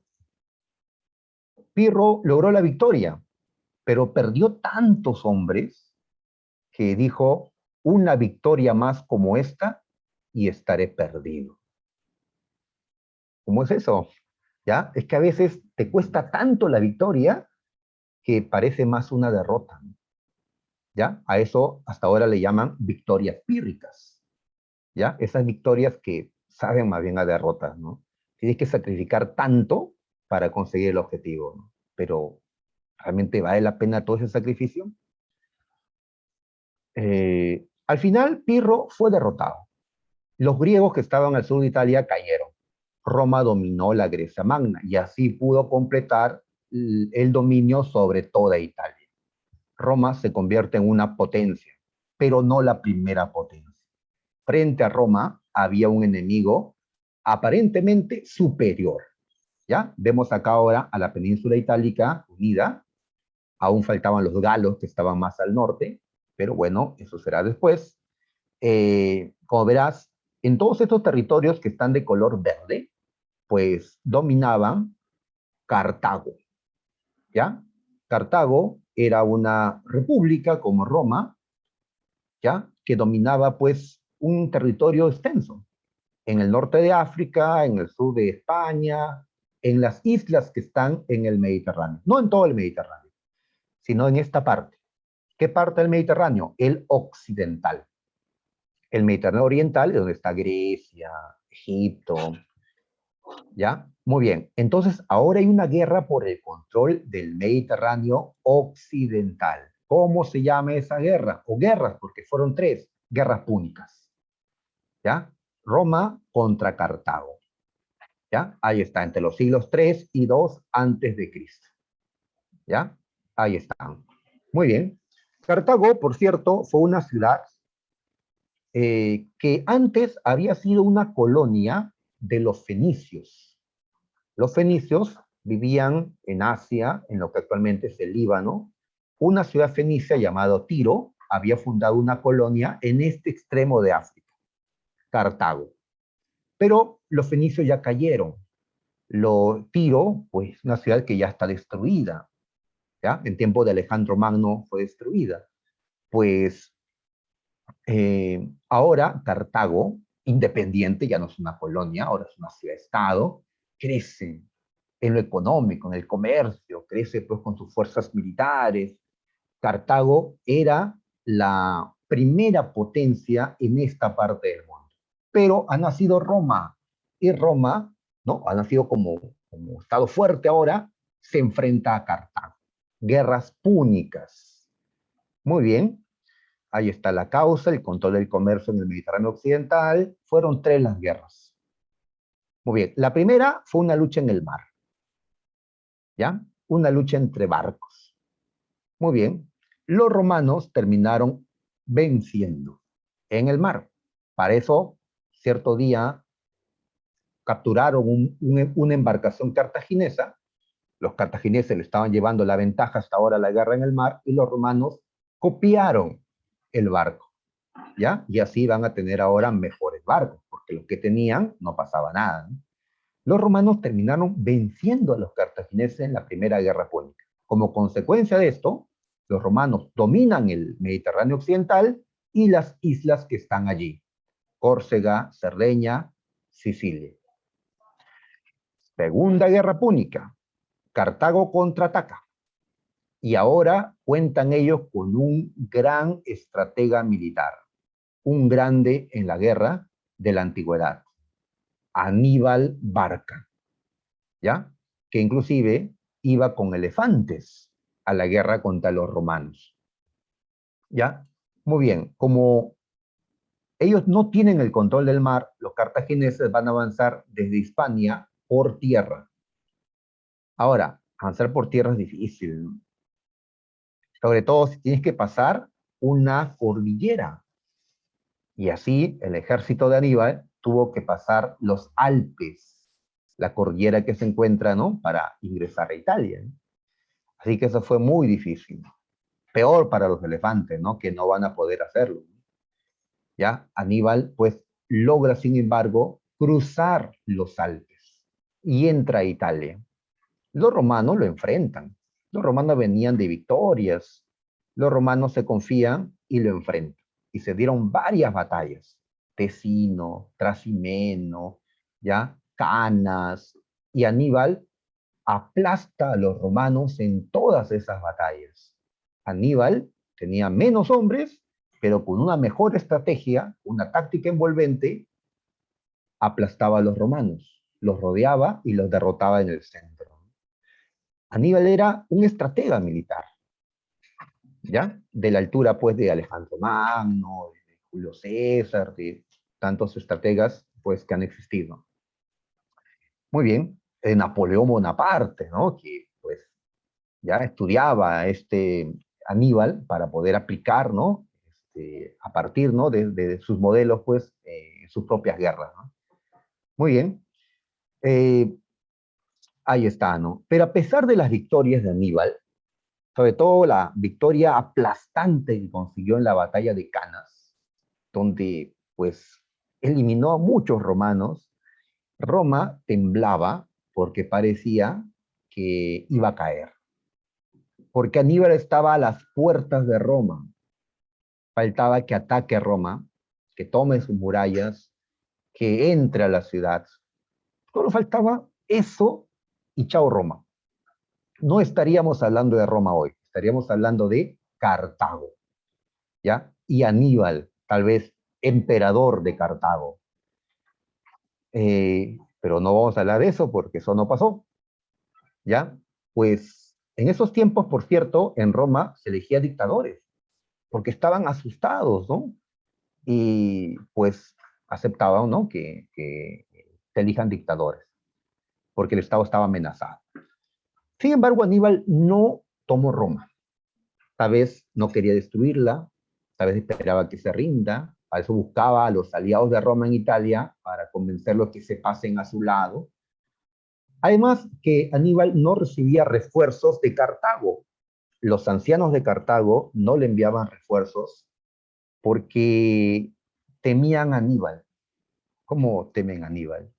Pirro logró la victoria, pero perdió tantos hombres que dijo, una victoria más como esta y estaré perdido. ¿Cómo es eso? ¿Ya? Es que a veces te cuesta tanto la victoria que parece más una derrota. ¿Ya? A eso hasta ahora le llaman victorias pírricas. ¿Ya? Esas victorias que saben más bien a derrotas, ¿no? Tienes que sacrificar tanto para conseguir el objetivo, ¿no? Pero ¿realmente vale la pena todo ese sacrificio? Al final, Pirro fue derrotado. Los griegos que estaban al sur de Italia cayeron. Roma dominó la Grecia Magna y así pudo completar el dominio sobre toda Italia. Roma se convierte en una potencia, pero no la primera potencia. Frente a Roma había un enemigo aparentemente superior. ¿Ya? Vemos acá ahora a la península itálica unida. Aún faltaban los galos que estaban más al norte, pero bueno, eso será después. Como verás, en todos estos territorios que están de color verde, pues dominaban Cartago, ¿ya? Cartago era una república como Roma, ¿ya? Que dominaba pues un territorio extenso en el norte de África, en el sur de España, en las islas que están en el Mediterráneo. No en todo el Mediterráneo, sino en esta parte. ¿Qué parte del Mediterráneo? El occidental. El Mediterráneo oriental es donde está Grecia, Egipto, ¿ya? Muy bien. Entonces, ahora hay una guerra por el control del Mediterráneo occidental. ¿Cómo se llama esa guerra? O guerras, porque fueron tres guerras púnicas, ¿ya? Roma contra Cartago, ¿ya? Ahí está, entre los siglos 3 y 2 antes de Cristo, ¿ya? Ahí están. Muy bien. Cartago, por cierto, fue una ciudad que antes había sido una colonia de los fenicios. Los fenicios vivían en Asia, en lo que actualmente es el Líbano. Una ciudad fenicia llamada Tiro había fundado una colonia en este extremo de África, Cartago. Pero los fenicios ya cayeron. Tiro, pues una ciudad que ya está destruida, ¿ya? En tiempo de Alejandro Magno fue destruida. Pues ahora Cartago, independiente, ya no es una colonia, ahora es una ciudad-estado, crece en lo económico, en el comercio, crece pues con sus fuerzas militares. Cartago era la primera potencia en esta parte del mundo. Pero ha nacido Roma, y Roma, ¿no? Ha nacido como estado fuerte ahora, se enfrenta a Cartago. Guerras púnicas. Muy bien, ahí está la causa, el control del comercio en el Mediterráneo occidental. Fueron tres las guerras. Muy bien, la primera fue una lucha en el mar, ¿ya? Una lucha entre barcos. Muy bien, los romanos terminaron venciendo en el mar. Para eso, cierto día, capturaron una embarcación cartaginesa Los cartagineses le estaban llevando la ventaja hasta ahora a la guerra en el mar y los romanos copiaron el barco, ¿ya? Y así van a tener ahora mejores barcos, porque los que tenían no pasaba nada, ¿no? Los romanos terminaron venciendo a los cartagineses en la Primera Guerra Púnica. Como consecuencia de esto, los romanos dominan el Mediterráneo occidental y las islas que están allí: Córcega, Cerdeña, Sicilia. Segunda Guerra Púnica, Cartago contraataca. Y ahora cuentan ellos con un gran estratega militar, un grande en la guerra de la antigüedad, Aníbal Barca, ¿ya? Que inclusive iba con elefantes a la guerra contra los romanos, ¿ya? Muy bien, como ellos no tienen el control del mar, los cartagineses van a avanzar desde Hispania por tierra. Ahora, avanzar por tierra es difícil, ¿no? Sobre todo si tienes que pasar una cordillera. Y así el ejército de Aníbal tuvo que pasar los Alpes, la cordillera que se encuentra, ¿no?, para ingresar a Italia, ¿no? Así que eso fue muy difícil. Peor para los elefantes, ¿no?, que no van a poder hacerlo. ¿Ya? Aníbal, pues, logra, sin embargo, cruzar los Alpes y entra a Italia. Los romanos lo enfrentan. Los romanos venían de victorias. Los romanos se confían y lo enfrentan. Y se dieron varias batallas: Tesino, Trasimeno, ¿ya?, Canas. Y Aníbal aplasta a los romanos en todas esas batallas. Aníbal tenía menos hombres, pero con una mejor estrategia, una táctica envolvente, aplastaba a los romanos, los rodeaba y los derrotaba en el centro. Aníbal era un estratega militar, ¿ya? De la altura, pues, de Alejandro Magno, de Julio César, de tantos estrategas, pues, que han existido. Muy bien, Napoleón Bonaparte, ¿no?, que, pues, ya estudiaba Aníbal para poder aplicar, ¿no?, a partir, ¿no?, de sus modelos, pues, sus propias guerras, ¿no? Muy bien, eh, ahí está, ¿no? Pero a pesar de las victorias de Aníbal, sobre todo la victoria aplastante que consiguió en la batalla de Canas, donde, pues, eliminó a muchos romanos, Roma temblaba porque parecía que iba a caer, porque Aníbal estaba a las puertas de Roma. Faltaba que ataque Roma, que tome sus murallas, que entre a la ciudad. Solo faltaba eso y chao Roma. No estaríamos hablando de Roma hoy, estaríamos hablando de Cartago, ¿ya? Y Aníbal, tal vez emperador de Cartago. Pero no vamos a hablar de eso porque eso no pasó, ¿ya? Pues en esos tiempos, por cierto, en Roma se elegía dictadores, porque estaban asustados, ¿no? Y pues aceptaban, ¿no?, que se elijan dictadores, porque el Estado estaba amenazado. Sin embargo, Aníbal no tomó Roma. Tal vez no quería destruirla, tal vez esperaba que se rinda, para eso buscaba a los aliados de Roma en Italia para convencerlos que se pasen a su lado. Además, que Aníbal no recibía refuerzos de Cartago. Los ancianos de Cartago no le enviaban refuerzos porque temían a Aníbal. ¿Cómo temen a Aníbal?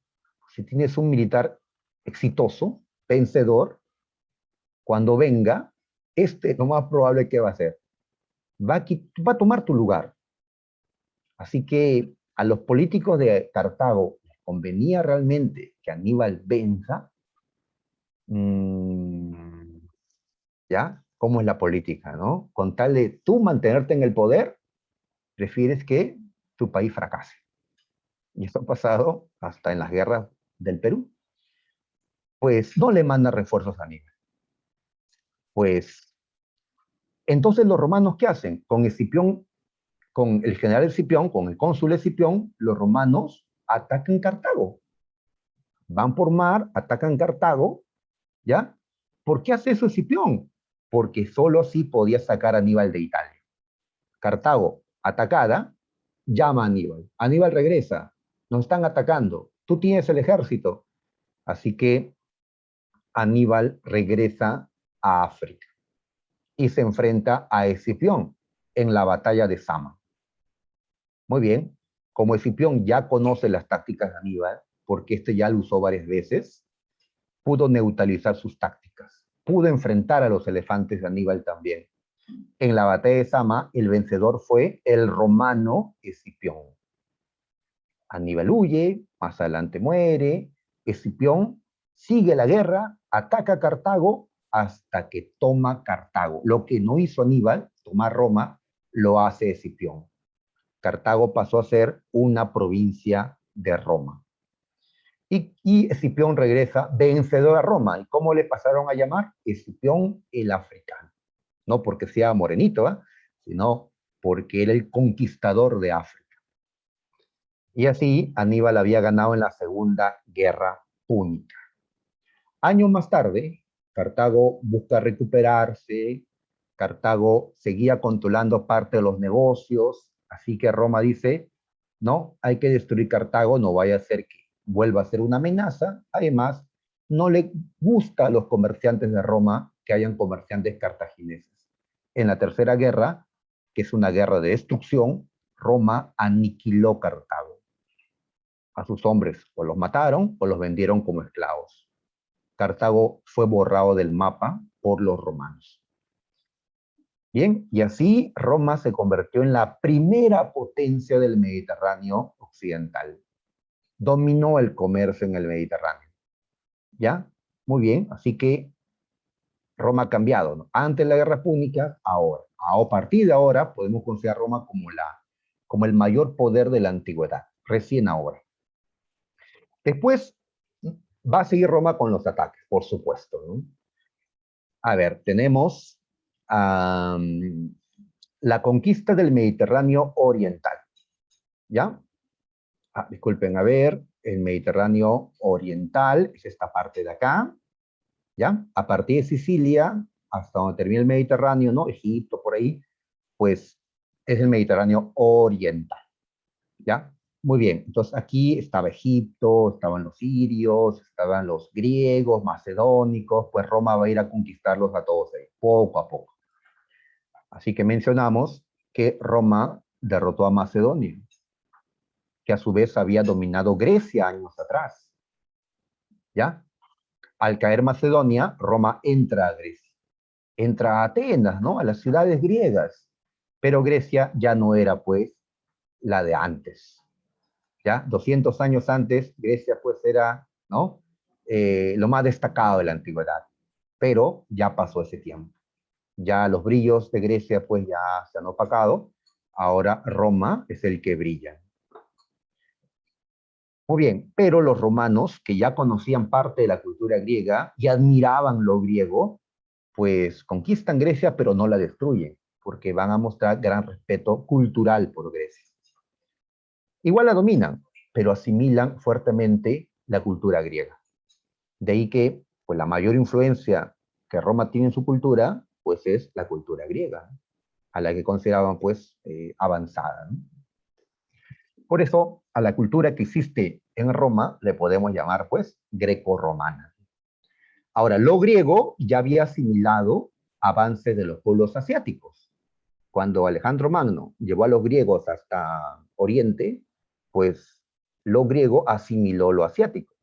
Si tienes un militar exitoso, vencedor, cuando venga, lo más probable que va a hacer, va a tomar tu lugar. Así que a los políticos de Cartago les convenía realmente que Aníbal venza. ¿Ya? ¿Cómo es la política, no? Con tal de tú mantenerte en el poder, prefieres que tu país fracase. Y eso ha pasado hasta en las guerras del Perú. Pues no le manda refuerzos a Aníbal. Pues entonces los romanos, ¿qué hacen? Con Escipión, con el general Escipión, con el cónsul Escipión, los romanos atacan Cartago. Van por mar, atacan Cartago, ¿ya? ¿Por qué hace eso Escipión? Porque solo así podía sacar a Aníbal de Italia. Cartago, atacada, llama a Aníbal. Aníbal regresa, nos están atacando, tú tienes el ejército. Así que Aníbal regresa a África y se enfrenta a Escipión en la batalla de Sama. Muy bien, como Escipión ya conoce las tácticas de Aníbal, porque este ya lo usó varias veces, pudo neutralizar sus tácticas, pudo enfrentar a los elefantes de Aníbal también. En la batalla de Sama, el vencedor fue el romano Escipión. Aníbal huye, más adelante muere, Escipión sigue la guerra, ataca a Cartago hasta que toma Cartago. Lo que no hizo Aníbal, tomar Roma, lo hace Escipión. Cartago pasó a ser una provincia de Roma. Y Escipión regresa vencedor a Roma. ¿Y cómo le pasaron a llamar? Escipión el africano. No porque sea morenito, ¿eh? Sino porque era el conquistador de África. Y así Aníbal había ganado en la Segunda Guerra Púnica. Años más tarde, Cartago busca recuperarse, Cartago seguía controlando parte de los negocios, así que Roma dice, no, hay que destruir Cartago, no vaya a ser que vuelva a ser una amenaza. Además, no le gusta a los comerciantes de Roma que hayan comerciantes cartagineses. En la Tercera Guerra, que es una guerra de destrucción, Roma aniquiló Cartago. A sus hombres o los mataron o los vendieron como esclavos. Cartago fue borrado del mapa por los romanos. Bien, y así Roma se convirtió en la primera potencia del Mediterráneo occidental. Dominó el comercio en el Mediterráneo. ¿Ya? Muy bien, así que Roma ha cambiado, ¿no? Antes de la Guerra Púnica, ahora. A partir de ahora podemos considerar Roma como el mayor poder de la antigüedad, recién ahora. Después va a seguir Roma con los ataques, por supuesto, ¿no? A ver, tenemos la conquista del Mediterráneo oriental, ¿ya? Disculpen, a ver, el Mediterráneo oriental es esta parte de acá, ¿ya? A partir de Sicilia, hasta donde termina el Mediterráneo, ¿no? Egipto, por ahí, pues es el Mediterráneo oriental, ¿ya? Muy bien, entonces aquí estaba Egipto, estaban los sirios, estaban los griegos, macedónicos, pues Roma va a ir a conquistarlos a todos ellos, poco a poco. Así que mencionamos que Roma derrotó a Macedonia, que a su vez había dominado Grecia años atrás, ¿ya? Al caer Macedonia, Roma entra a Grecia, entra a Atenas, ¿no? A las ciudades griegas, pero Grecia ya no era, pues, la de antes, ¿ya? 200 años antes, Grecia, pues, era, ¿no? Lo más destacado de la antigüedad, pero ya pasó ese tiempo. Ya los brillos de Grecia, pues, ya se han opacado. Ahora Roma es el que brilla. Muy bien, pero los romanos, que ya conocían parte de la cultura griega y admiraban lo griego, pues conquistan Grecia, pero no la destruyen, porque van a mostrar gran respeto cultural por Grecia. Igual la dominan, pero asimilan fuertemente la cultura griega. De ahí que pues, la mayor influencia que Roma tiene en su cultura, pues es la cultura griega, a la que consideraban pues avanzada, ¿no? Por eso, a la cultura que existe en Roma le podemos llamar, pues, greco-romana. Ahora, lo griego ya había asimilado avances de los pueblos asiáticos. Cuando Alejandro Magno llevó a los griegos hasta Oriente, pues lo griego asimiló lo asiático.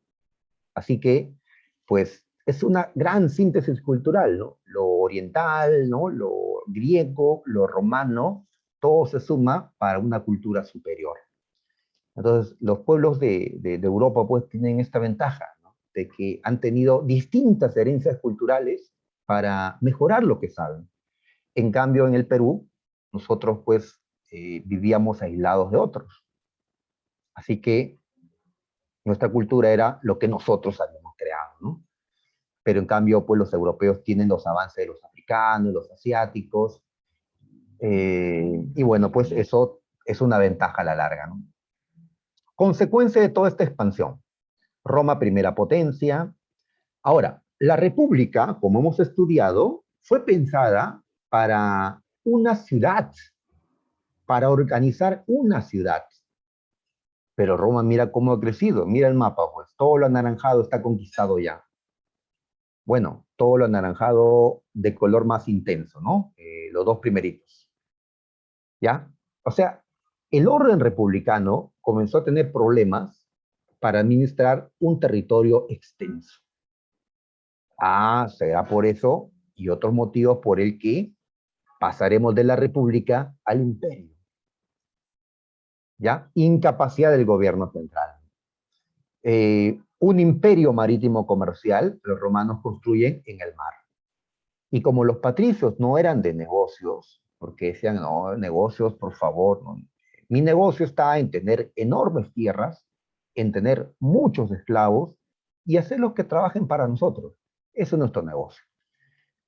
Así que, pues, es una gran síntesis cultural, ¿no? Lo oriental, ¿no? Lo griego, lo romano, todo se suma para una cultura superior. Entonces, los pueblos de Europa pues tienen esta ventaja, ¿no? De que han tenido distintas herencias culturales para mejorar lo que saben. En cambio, en el Perú, nosotros pues vivíamos aislados de otros. Así que nuestra cultura era lo que nosotros habíamos creado, ¿no? Pero en cambio, pues los europeos tienen los avances de los africanos, los asiáticos, y bueno, pues eso es una ventaja a la larga, ¿no? Consecuencia de toda esta expansión. Roma, primera potencia. Ahora, la república, como hemos estudiado, fue pensada para una ciudad, para organizar una ciudad. Pero Roma, mira cómo ha crecido, mira el mapa, pues todo lo anaranjado está conquistado ya. Bueno, todo lo anaranjado de color más intenso, ¿no? Los dos primeritos, ¿ya? O sea, el orden republicano comenzó a tener problemas para administrar un territorio extenso. Ah, será por eso y otros motivos por el que pasaremos de la república al imperio, ¿ya? Incapacidad del gobierno central. Un imperio marítimo comercial, los romanos construyen en el mar. Y como los patricios no eran de negocios, porque decían, no, negocios, por favor, no. Mi negocio está en tener enormes tierras, en tener muchos esclavos y hacerlos que trabajen para nosotros. Eso es nuestro negocio,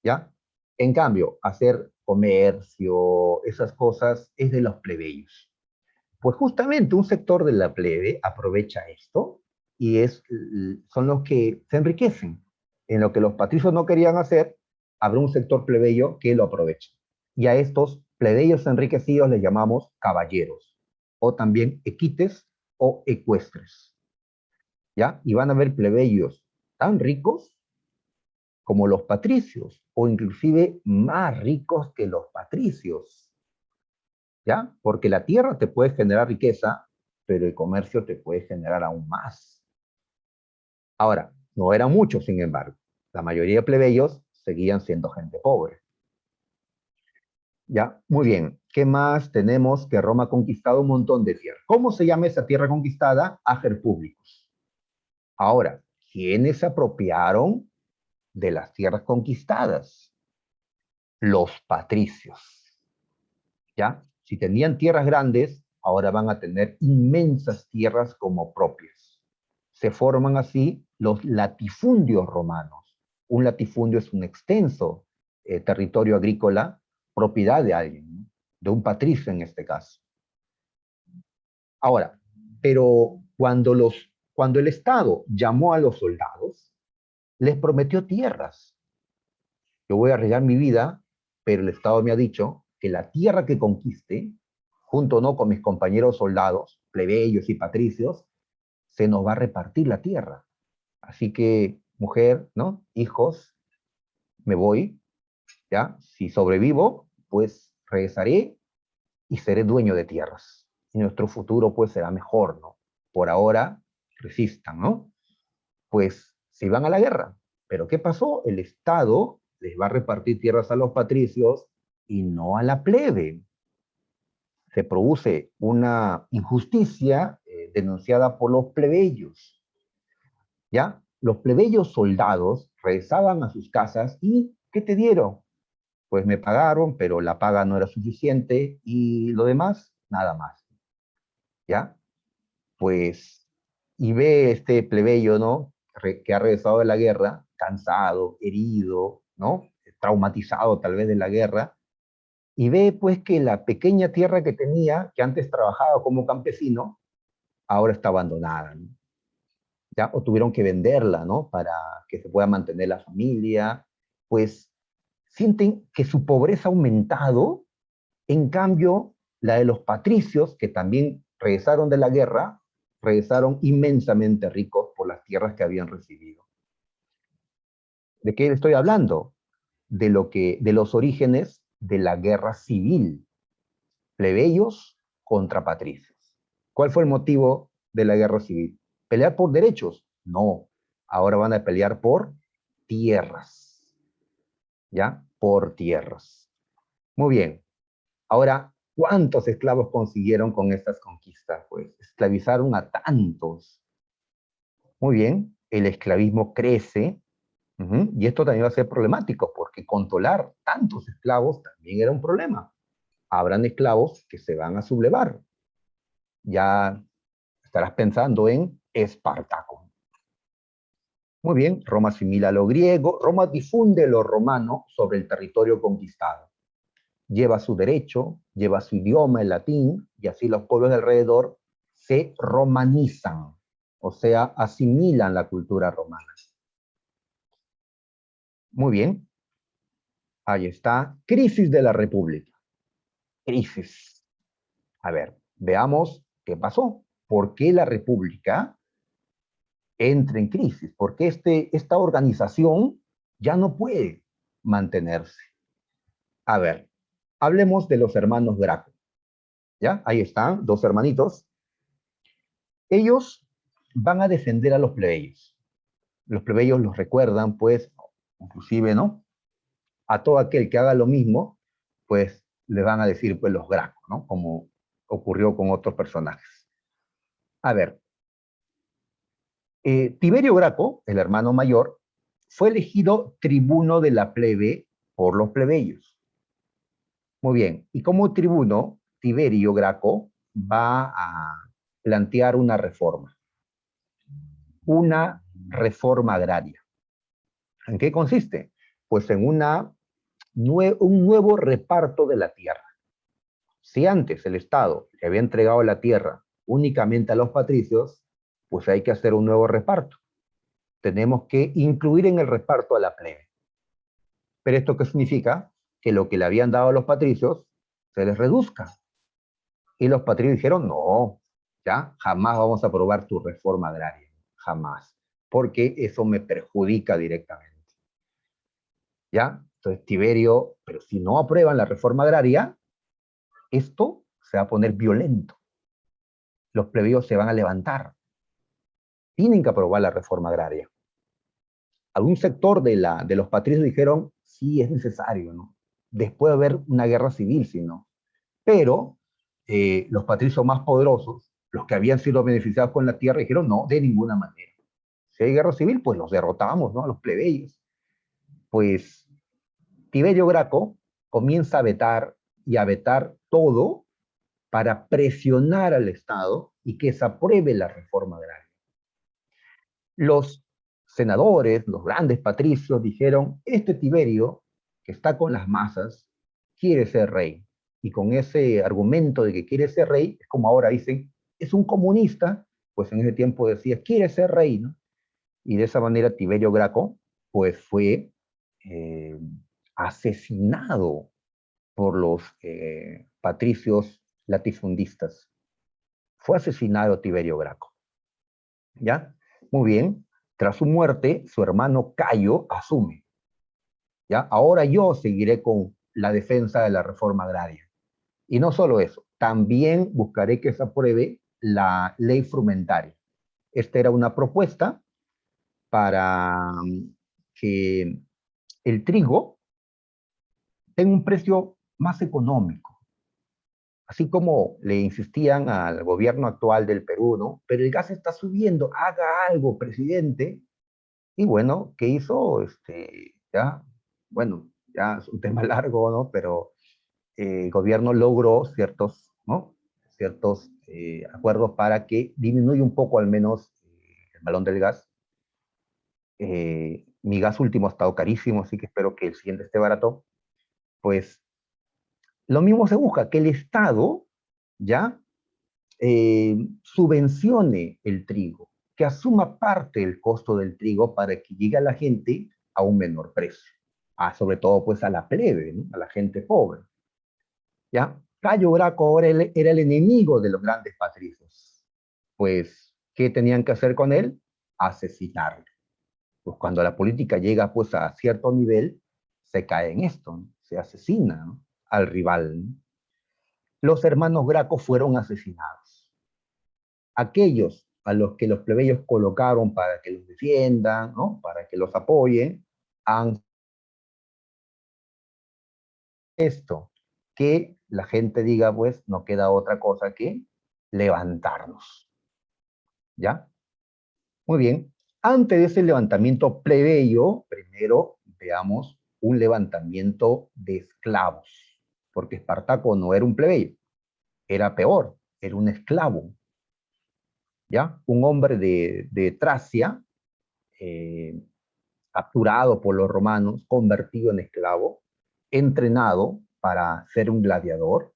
¿ya? En cambio, hacer comercio, esas cosas, es de los plebeyos. Pues justamente un sector de la plebe aprovecha esto y son los que se enriquecen. En lo que los patricios no querían hacer, habrá un sector plebeyo que lo aprovecha. Y a estos plebeyos enriquecidos les llamamos caballeros, o también equites o ecuestres. ¿Ya? Y van a haber plebeyos tan ricos como los patricios, o inclusive más ricos que los patricios. ¿Ya? Porque la tierra te puede generar riqueza, pero el comercio te puede generar aún más. Ahora, no eran muchos, sin embargo. La mayoría de plebeyos seguían siendo gente pobre. ¿Ya? Muy bien. ¿Qué más tenemos? Que Roma ha conquistado un montón de tierra. ¿Cómo se llama esa tierra conquistada? Ager públicos. Ahora, ¿quiénes se apropiaron de las tierras conquistadas? Los patricios. ¿Ya? Si tenían tierras grandes, ahora van a tener inmensas tierras como propias. Se forman así los latifundios romanos. Un latifundio es un extenso territorio agrícola, propiedad de alguien, ¿no? De un patricio en este caso. Ahora, pero cuando el Estado llamó a los soldados, les prometió tierras. Yo voy a arriesgar mi vida, pero el Estado me ha dicho que la tierra que conquiste, junto no con mis compañeros soldados, plebeyos y patricios, se nos va a repartir la tierra. Así que, mujer, ¿no? Hijos, me voy, ¿ya? Si sobrevivo, pues regresaré y seré dueño de tierras. Y nuestro futuro, pues, será mejor, ¿no? Por ahora, resistan, ¿no? Pues se iban a la guerra. Pero ¿qué pasó? El Estado les va a repartir tierras a los patricios y no a la plebe. Se produce una injusticia denunciada por los plebeyos. ¿Ya? Los plebeyos soldados regresaban a sus casas y ¿qué te dieron? Pues me pagaron, pero la paga no era suficiente y lo demás, nada más. ¿Ya? Pues, y ve este plebeyo, ¿no? Que ha regresado de la guerra, cansado, herido, ¿no? Traumatizado tal vez de la guerra, y ve pues que la pequeña tierra que tenía, que antes trabajaba como campesino, ahora está abandonada, ¿no? ¿Ya? O tuvieron que venderla, ¿no? Para que se pueda mantener la familia, pues sienten que su pobreza ha aumentado, en cambio, la de los patricios, que también regresaron de la guerra, regresaron inmensamente ricos por las tierras que habían recibido. ¿De qué estoy hablando? De los orígenes de la guerra civil, plebeyos contra patricios. ¿Cuál fue el motivo de la guerra civil? ¿Pelear por derechos? No. Ahora van a pelear por tierras. ¿Ya? Por tierras. Muy bien. Ahora, ¿cuántos esclavos consiguieron con estas conquistas? Pues esclavizaron a tantos. Muy bien, el esclavismo crece, y esto también va a ser problemático, porque controlar tantos esclavos también era un problema. Habrán esclavos que se van a sublevar. Ya estarás pensando en Espartaco. Muy bien, Roma asimila lo griego, Roma difunde lo romano sobre el territorio conquistado. Lleva su derecho, lleva su idioma, el latín, y así los pueblos de alrededor se romanizan, o sea, asimilan la cultura romana. Muy bien, ahí está, crisis de la República. Crisis. A ver, veamos qué pasó. ¿Por qué la República entra en crisis? ¿Por qué esta organización ya no puede mantenerse. A ver, hablemos de los hermanos Graco, ¿ya? Ahí están, dos hermanitos. Ellos van a defender a los plebeyos. Los plebeyos los recuerdan, pues, inclusive, ¿no? A todo aquel que haga lo mismo, pues, le van a decir, pues, los Graco, ¿no? Como ocurrió con otros personajes. A ver, Tiberio Graco, el hermano mayor, fue elegido tribuno de la plebe por los plebeyos. Muy bien, y como tribuno, Tiberio Graco va a plantear una reforma agraria. ¿En qué consiste? Pues en un nuevo reparto de la tierra. Si antes el Estado le había entregado la tierra únicamente a los patricios, pues hay que hacer un nuevo reparto. Tenemos que incluir en el reparto a la plebe. ¿Pero esto qué significa? Que lo que le habían dado a los patricios se les reduzca. Y los patricios dijeron, no, ya, jamás vamos a aprobar tu reforma agraria, jamás, porque eso me perjudica directamente. ¿Ya? Entonces Tiberio, pero si no aprueban la reforma agraria, esto se va a poner violento. Los plebeyos se van a levantar. Tienen que aprobar la reforma agraria. Algún sector de los patricios dijeron, sí, es necesario, ¿no? Después de haber una guerra civil, si no. Pero los patricios más poderosos, los que habían sido beneficiados con la tierra, dijeron, no, de ninguna manera. Si hay guerra civil, pues los derrotamos, ¿no? A los plebeyos. Pues Tiberio Graco comienza a vetar y a vetar todo para presionar al Estado y que se apruebe la reforma agraria. Los senadores, los grandes patricios, dijeron, este Tiberio, que está con las masas, quiere ser rey. Y con ese argumento de que quiere ser rey, es como ahora dicen, es un comunista, pues en ese tiempo decía, quiere ser rey, ¿no? Y de esa manera Tiberio Graco, pues fue eh, asesinado por los patricios latifundistas. Fue asesinado Tiberio Graco. ¿Ya? Muy bien. Tras su muerte, su hermano Cayo asume. ¿Ya? Ahora yo seguiré con la defensa de la reforma agraria. Y no solo eso, también buscaré que se apruebe la ley frumentaria. Esta era una propuesta para que el trigo tenga un precio más económico. Así como le insistían al gobierno actual del Perú, ¿no? Pero el gas está subiendo, haga algo, presidente. Y bueno, ¿qué hizo? Ya, bueno, ya es un tema largo, ¿no? Pero el gobierno logró ciertos, ¿no? Ciertos acuerdos para que disminuya un poco al menos el balón del gas. Mi gas último ha estado carísimo, así que espero que el siguiente esté barato. Pues lo mismo se busca, que el Estado ya subvencione el trigo, que asuma parte del costo del trigo para que llegue a la gente a un menor precio, sobre todo pues a la plebe, ¿no? A la gente pobre. ¿Ya? Cayo Graco ahora era el enemigo de los grandes patricios. Pues, ¿qué tenían que hacer con él? Asesinarlo. Pues cuando la política llega pues a cierto nivel, se cae en esto, ¿no? Se asesina, ¿no? Al rival, ¿no? Los hermanos Graco fueron asesinados. Aquellos a los que los plebeyos colocaron para que los defiendan, ¿no? Para que los apoyen, han esto, que la gente diga, pues, no queda otra cosa que levantarnos, ¿ya? Muy bien. Antes de ese levantamiento plebeyo, primero veamos un levantamiento de esclavos, porque Espartaco no era un plebeyo, era peor, era un esclavo, ¿ya? Un hombre de Tracia, eh, capturado por los romanos, convertido en esclavo, entrenado para ser un gladiador.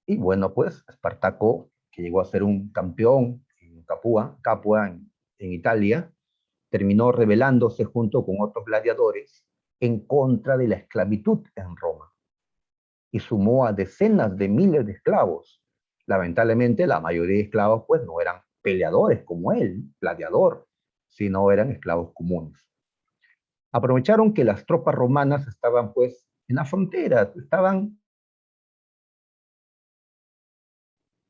Y bueno, pues Espartaco, que llegó a ser un campeón en Capua en Italia, terminó rebelándose junto con otros gladiadores en contra de la esclavitud en Roma y sumó a decenas de miles de esclavos. Lamentablemente, la mayoría de esclavos pues no eran peleadores como él, gladiador, sino eran esclavos comunes. Aprovecharon que las tropas romanas estaban pues en la frontera, estaban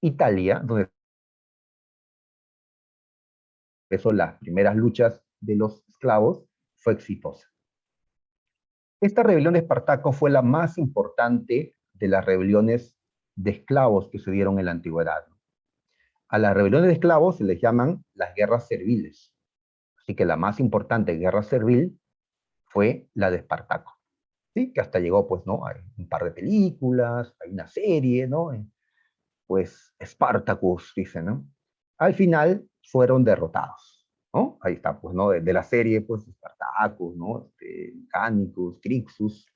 Italia, donde eso las primeras luchas de los esclavos fue exitosa. Esta rebelión de Espartaco fue la más importante de las rebeliones de esclavos que se dieron en la antigüedad. A las rebeliones de esclavos se les llaman las guerras serviles. Así que la más importante guerra servil fue la de Espartaco. ¿Sí? Que hasta llegó, pues, ¿no? Hay un par de películas, hay una serie, ¿no? Pues, Spartacus, dicen, ¿no? Al final fueron derrotados, ¿no? Ahí está, pues, ¿no? De la serie, pues, Spartacus, ¿no? Canicus, Crixus,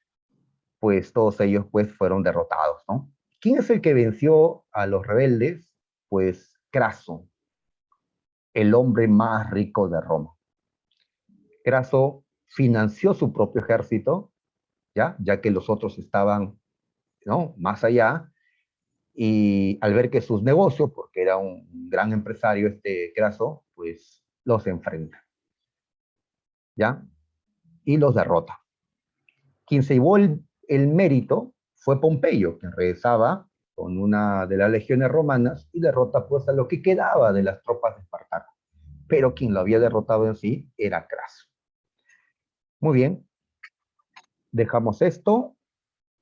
pues, todos ellos, pues, fueron derrotados, ¿no? ¿Quién es el que venció a los rebeldes? Pues, Craso, el hombre más rico de Roma. Craso financió su propio ejército, ya que los otros estaban, ¿no? Más allá, y al ver que sus negocios, porque era un gran empresario este Craso, pues los enfrenta, ¿ya? Y los derrota. Quien se llevó el mérito fue Pompeyo, quien regresaba con una de las legiones romanas y derrota pues a lo que quedaba de las tropas de Espartaco. Pero quien lo había derrotado en sí era Craso. Muy bien, dejamos esto.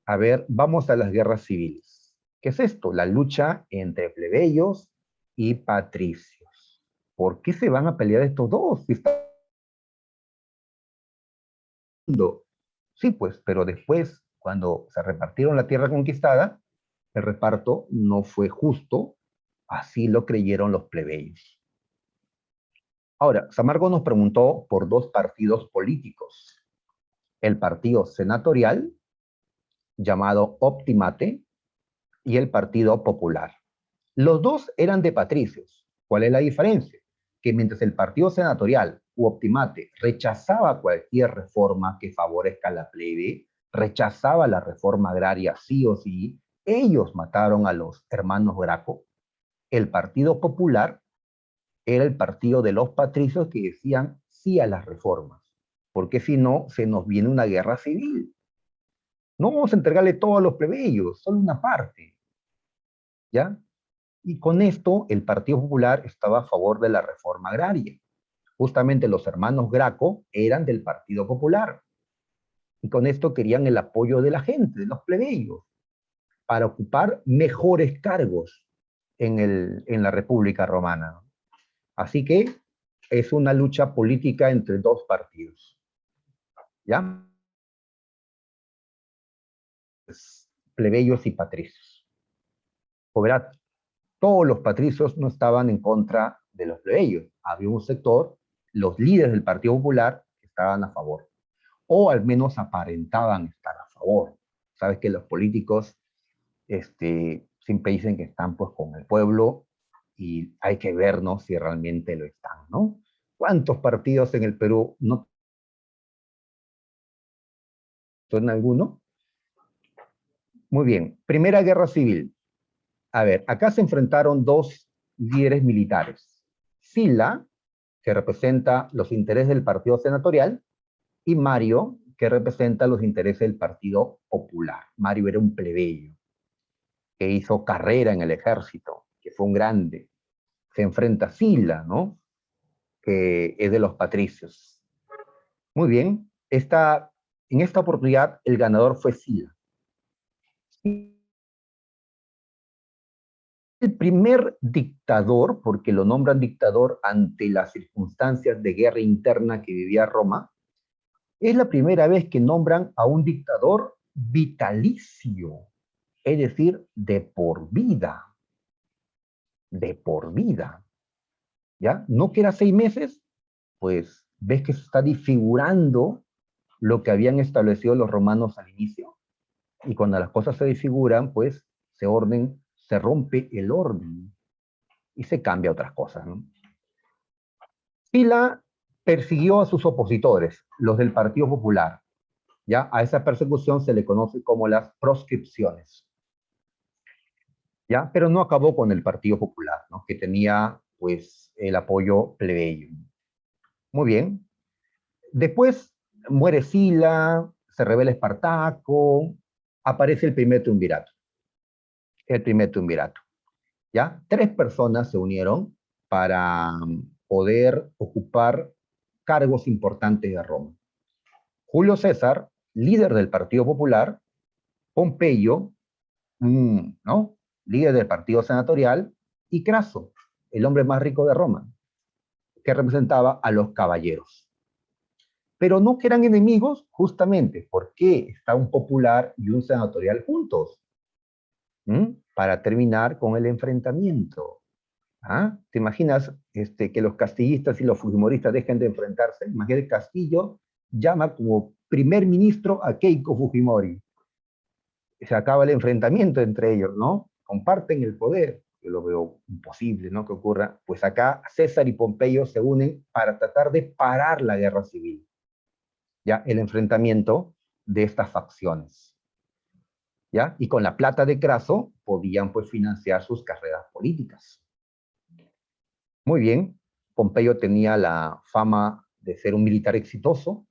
A ver, vamos a las guerras civiles. ¿Qué es esto? La lucha entre plebeyos y patricios. ¿Por qué se van a pelear estos dos? Si están... Sí, pues, pero después, cuando se repartieron la tierra conquistada, el reparto no fue justo, así lo creyeron los plebeyos. Ahora, Samargo nos preguntó por dos partidos políticos. El partido senatorial, llamado Optimate, y el Partido Popular. Los dos eran de patricios. ¿Cuál es la diferencia? Que mientras el partido senatorial u Optimate rechazaba cualquier reforma que favorezca a la plebe, rechazaba la reforma agraria sí o sí, ellos mataron a los hermanos Graco. El Partido Popular era el partido de los patricios que decían sí a las reformas, porque si no, se nos viene una guerra civil. No vamos a entregarle todo a los plebeyos, solo una parte, ¿ya? Y con esto el Partido Popular estaba a favor de la reforma agraria. Justamente los hermanos Graco eran del Partido Popular. Y con esto querían el apoyo de la gente, de los plebeyos, para ocupar mejores cargos en la República Romana. Así que es una lucha política entre dos partidos. ¿Ya? Plebeyos y patricios. Verá, todos los patricios no estaban en contra de los plebeyos. Había un sector, los líderes del Partido Popular, que estaban a favor, o al menos aparentaban estar a favor. Sabes que los políticos siempre dicen que están pues con el pueblo y hay que vernos si realmente lo están, ¿no? ¿Cuántos partidos en el Perú no son alguno? Muy bien, Primera Guerra Civil. A ver, acá se enfrentaron dos líderes militares. Sila, que representa los intereses del Partido Senatorial, y Mario, que representa los intereses del Partido Popular. Mario era un plebeyo que hizo carrera en el ejército, que fue un grande. Se enfrenta a Sila, ¿no? Que es de los patricios. Muy bien, en esta oportunidad el ganador fue Sila. El primer dictador, porque lo nombran dictador ante las circunstancias de guerra interna que vivía Roma, es la primera vez que nombran a un dictador vitalicio, es decir, de por vida, ¿ya? No que era 6 meses, pues ves que se está disfigurando lo que habían establecido los romanos al inicio, y cuando las cosas se disfiguran, pues se rompe el orden y se cambia otras cosas, ¿no? Sila persiguió a sus opositores, los del Partido Popular. ¿Ya? A esa persecución se le conoce como las proscripciones. ¿Ya? Pero no acabó con el Partido Popular, ¿no? Que tenía pues el apoyo plebeyo. Muy bien. Después Muere Sila, se revela Espartaco, aparece el primer triunvirato. El primer triunvirato. ¿Ya? 3 personas se unieron para poder ocupar cargos importantes de Roma. Julio César, líder del Partido Popular, Pompeyo, ¿no? Líder del Partido Senatorial, y Craso, el hombre más rico de Roma, que representaba a los caballeros. Pero no que eran enemigos, justamente, porque está un popular y un senatorial juntos, para terminar con el enfrentamiento. ¿Ah? ¿Te imaginas que los castillistas y los fujimoristas dejen de enfrentarse? Imagínate, Castillo llama como primer ministro a Keiko Fujimori. Se acaba el enfrentamiento entre ellos, ¿no? Comparten el poder. Yo lo veo imposible, ¿no? Que ocurra. Pues acá César y Pompeyo se unen para tratar de parar la guerra civil, ya el enfrentamiento de estas facciones, ¿ya? Y con la plata de Craso podían pues financiar sus carreras políticas. Muy bien, Pompeyo tenía la fama de ser un militar exitoso.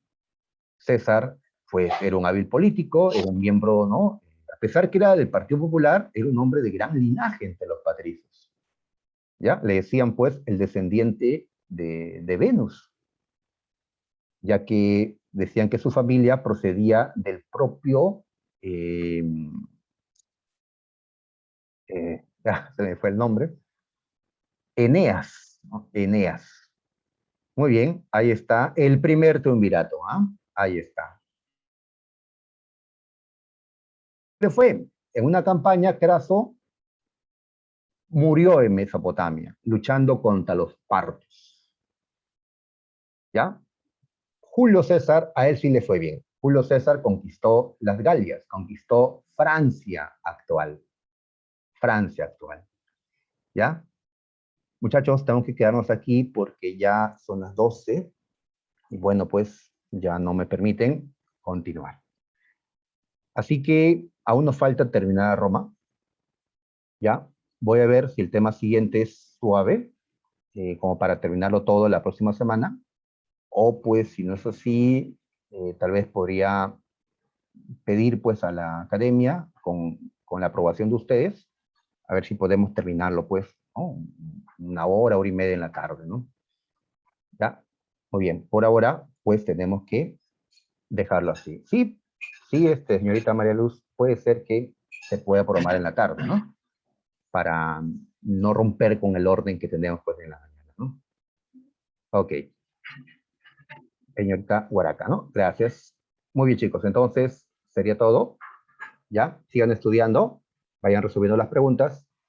César pues era un hábil político, era un miembro, ¿no? A pesar que era del Partido Popular, era un hombre de gran linaje entre los patricios, ¿ya? Le decían pues el descendiente de Venus, ya que decían que su familia procedía del propio, eh, se me fue el nombre, Eneas, ¿no? Eneas. Muy bien, ahí está el primer triunvirato, ¿ah? Ahí está. ¿Qué fue? En una campaña, Craso murió en Mesopotamia, luchando contra los partos, ¿ya? Julio César, a él sí le fue bien. Julio César conquistó las Galias, conquistó Francia actual. Francia actual, ¿ya? Muchachos, tenemos que quedarnos aquí porque ya son las 12 y bueno, pues ya no me permiten continuar. Así que aún nos falta terminar Roma, ¿ya? Voy a ver si el tema siguiente es suave, como para terminarlo todo la próxima semana, o pues si no es así, tal vez podría pedir pues a la academia con la aprobación de ustedes, a ver si podemos terminarlo pues, ¿no? Una hora y media en la tarde, ¿no? ¿Ya? Muy bien, por ahora pues tenemos que dejarlo así. Sí, sí, señorita María Luz, puede ser que se pueda programar en la tarde, ¿no? Para no romper con el orden que tenemos pues en la mañana, ¿no? Ok, señorita Huaraca, ¿no? Gracias. Muy bien, chicos, entonces sería todo, ¿ya? Sigan estudiando, vayan resolviendo las preguntas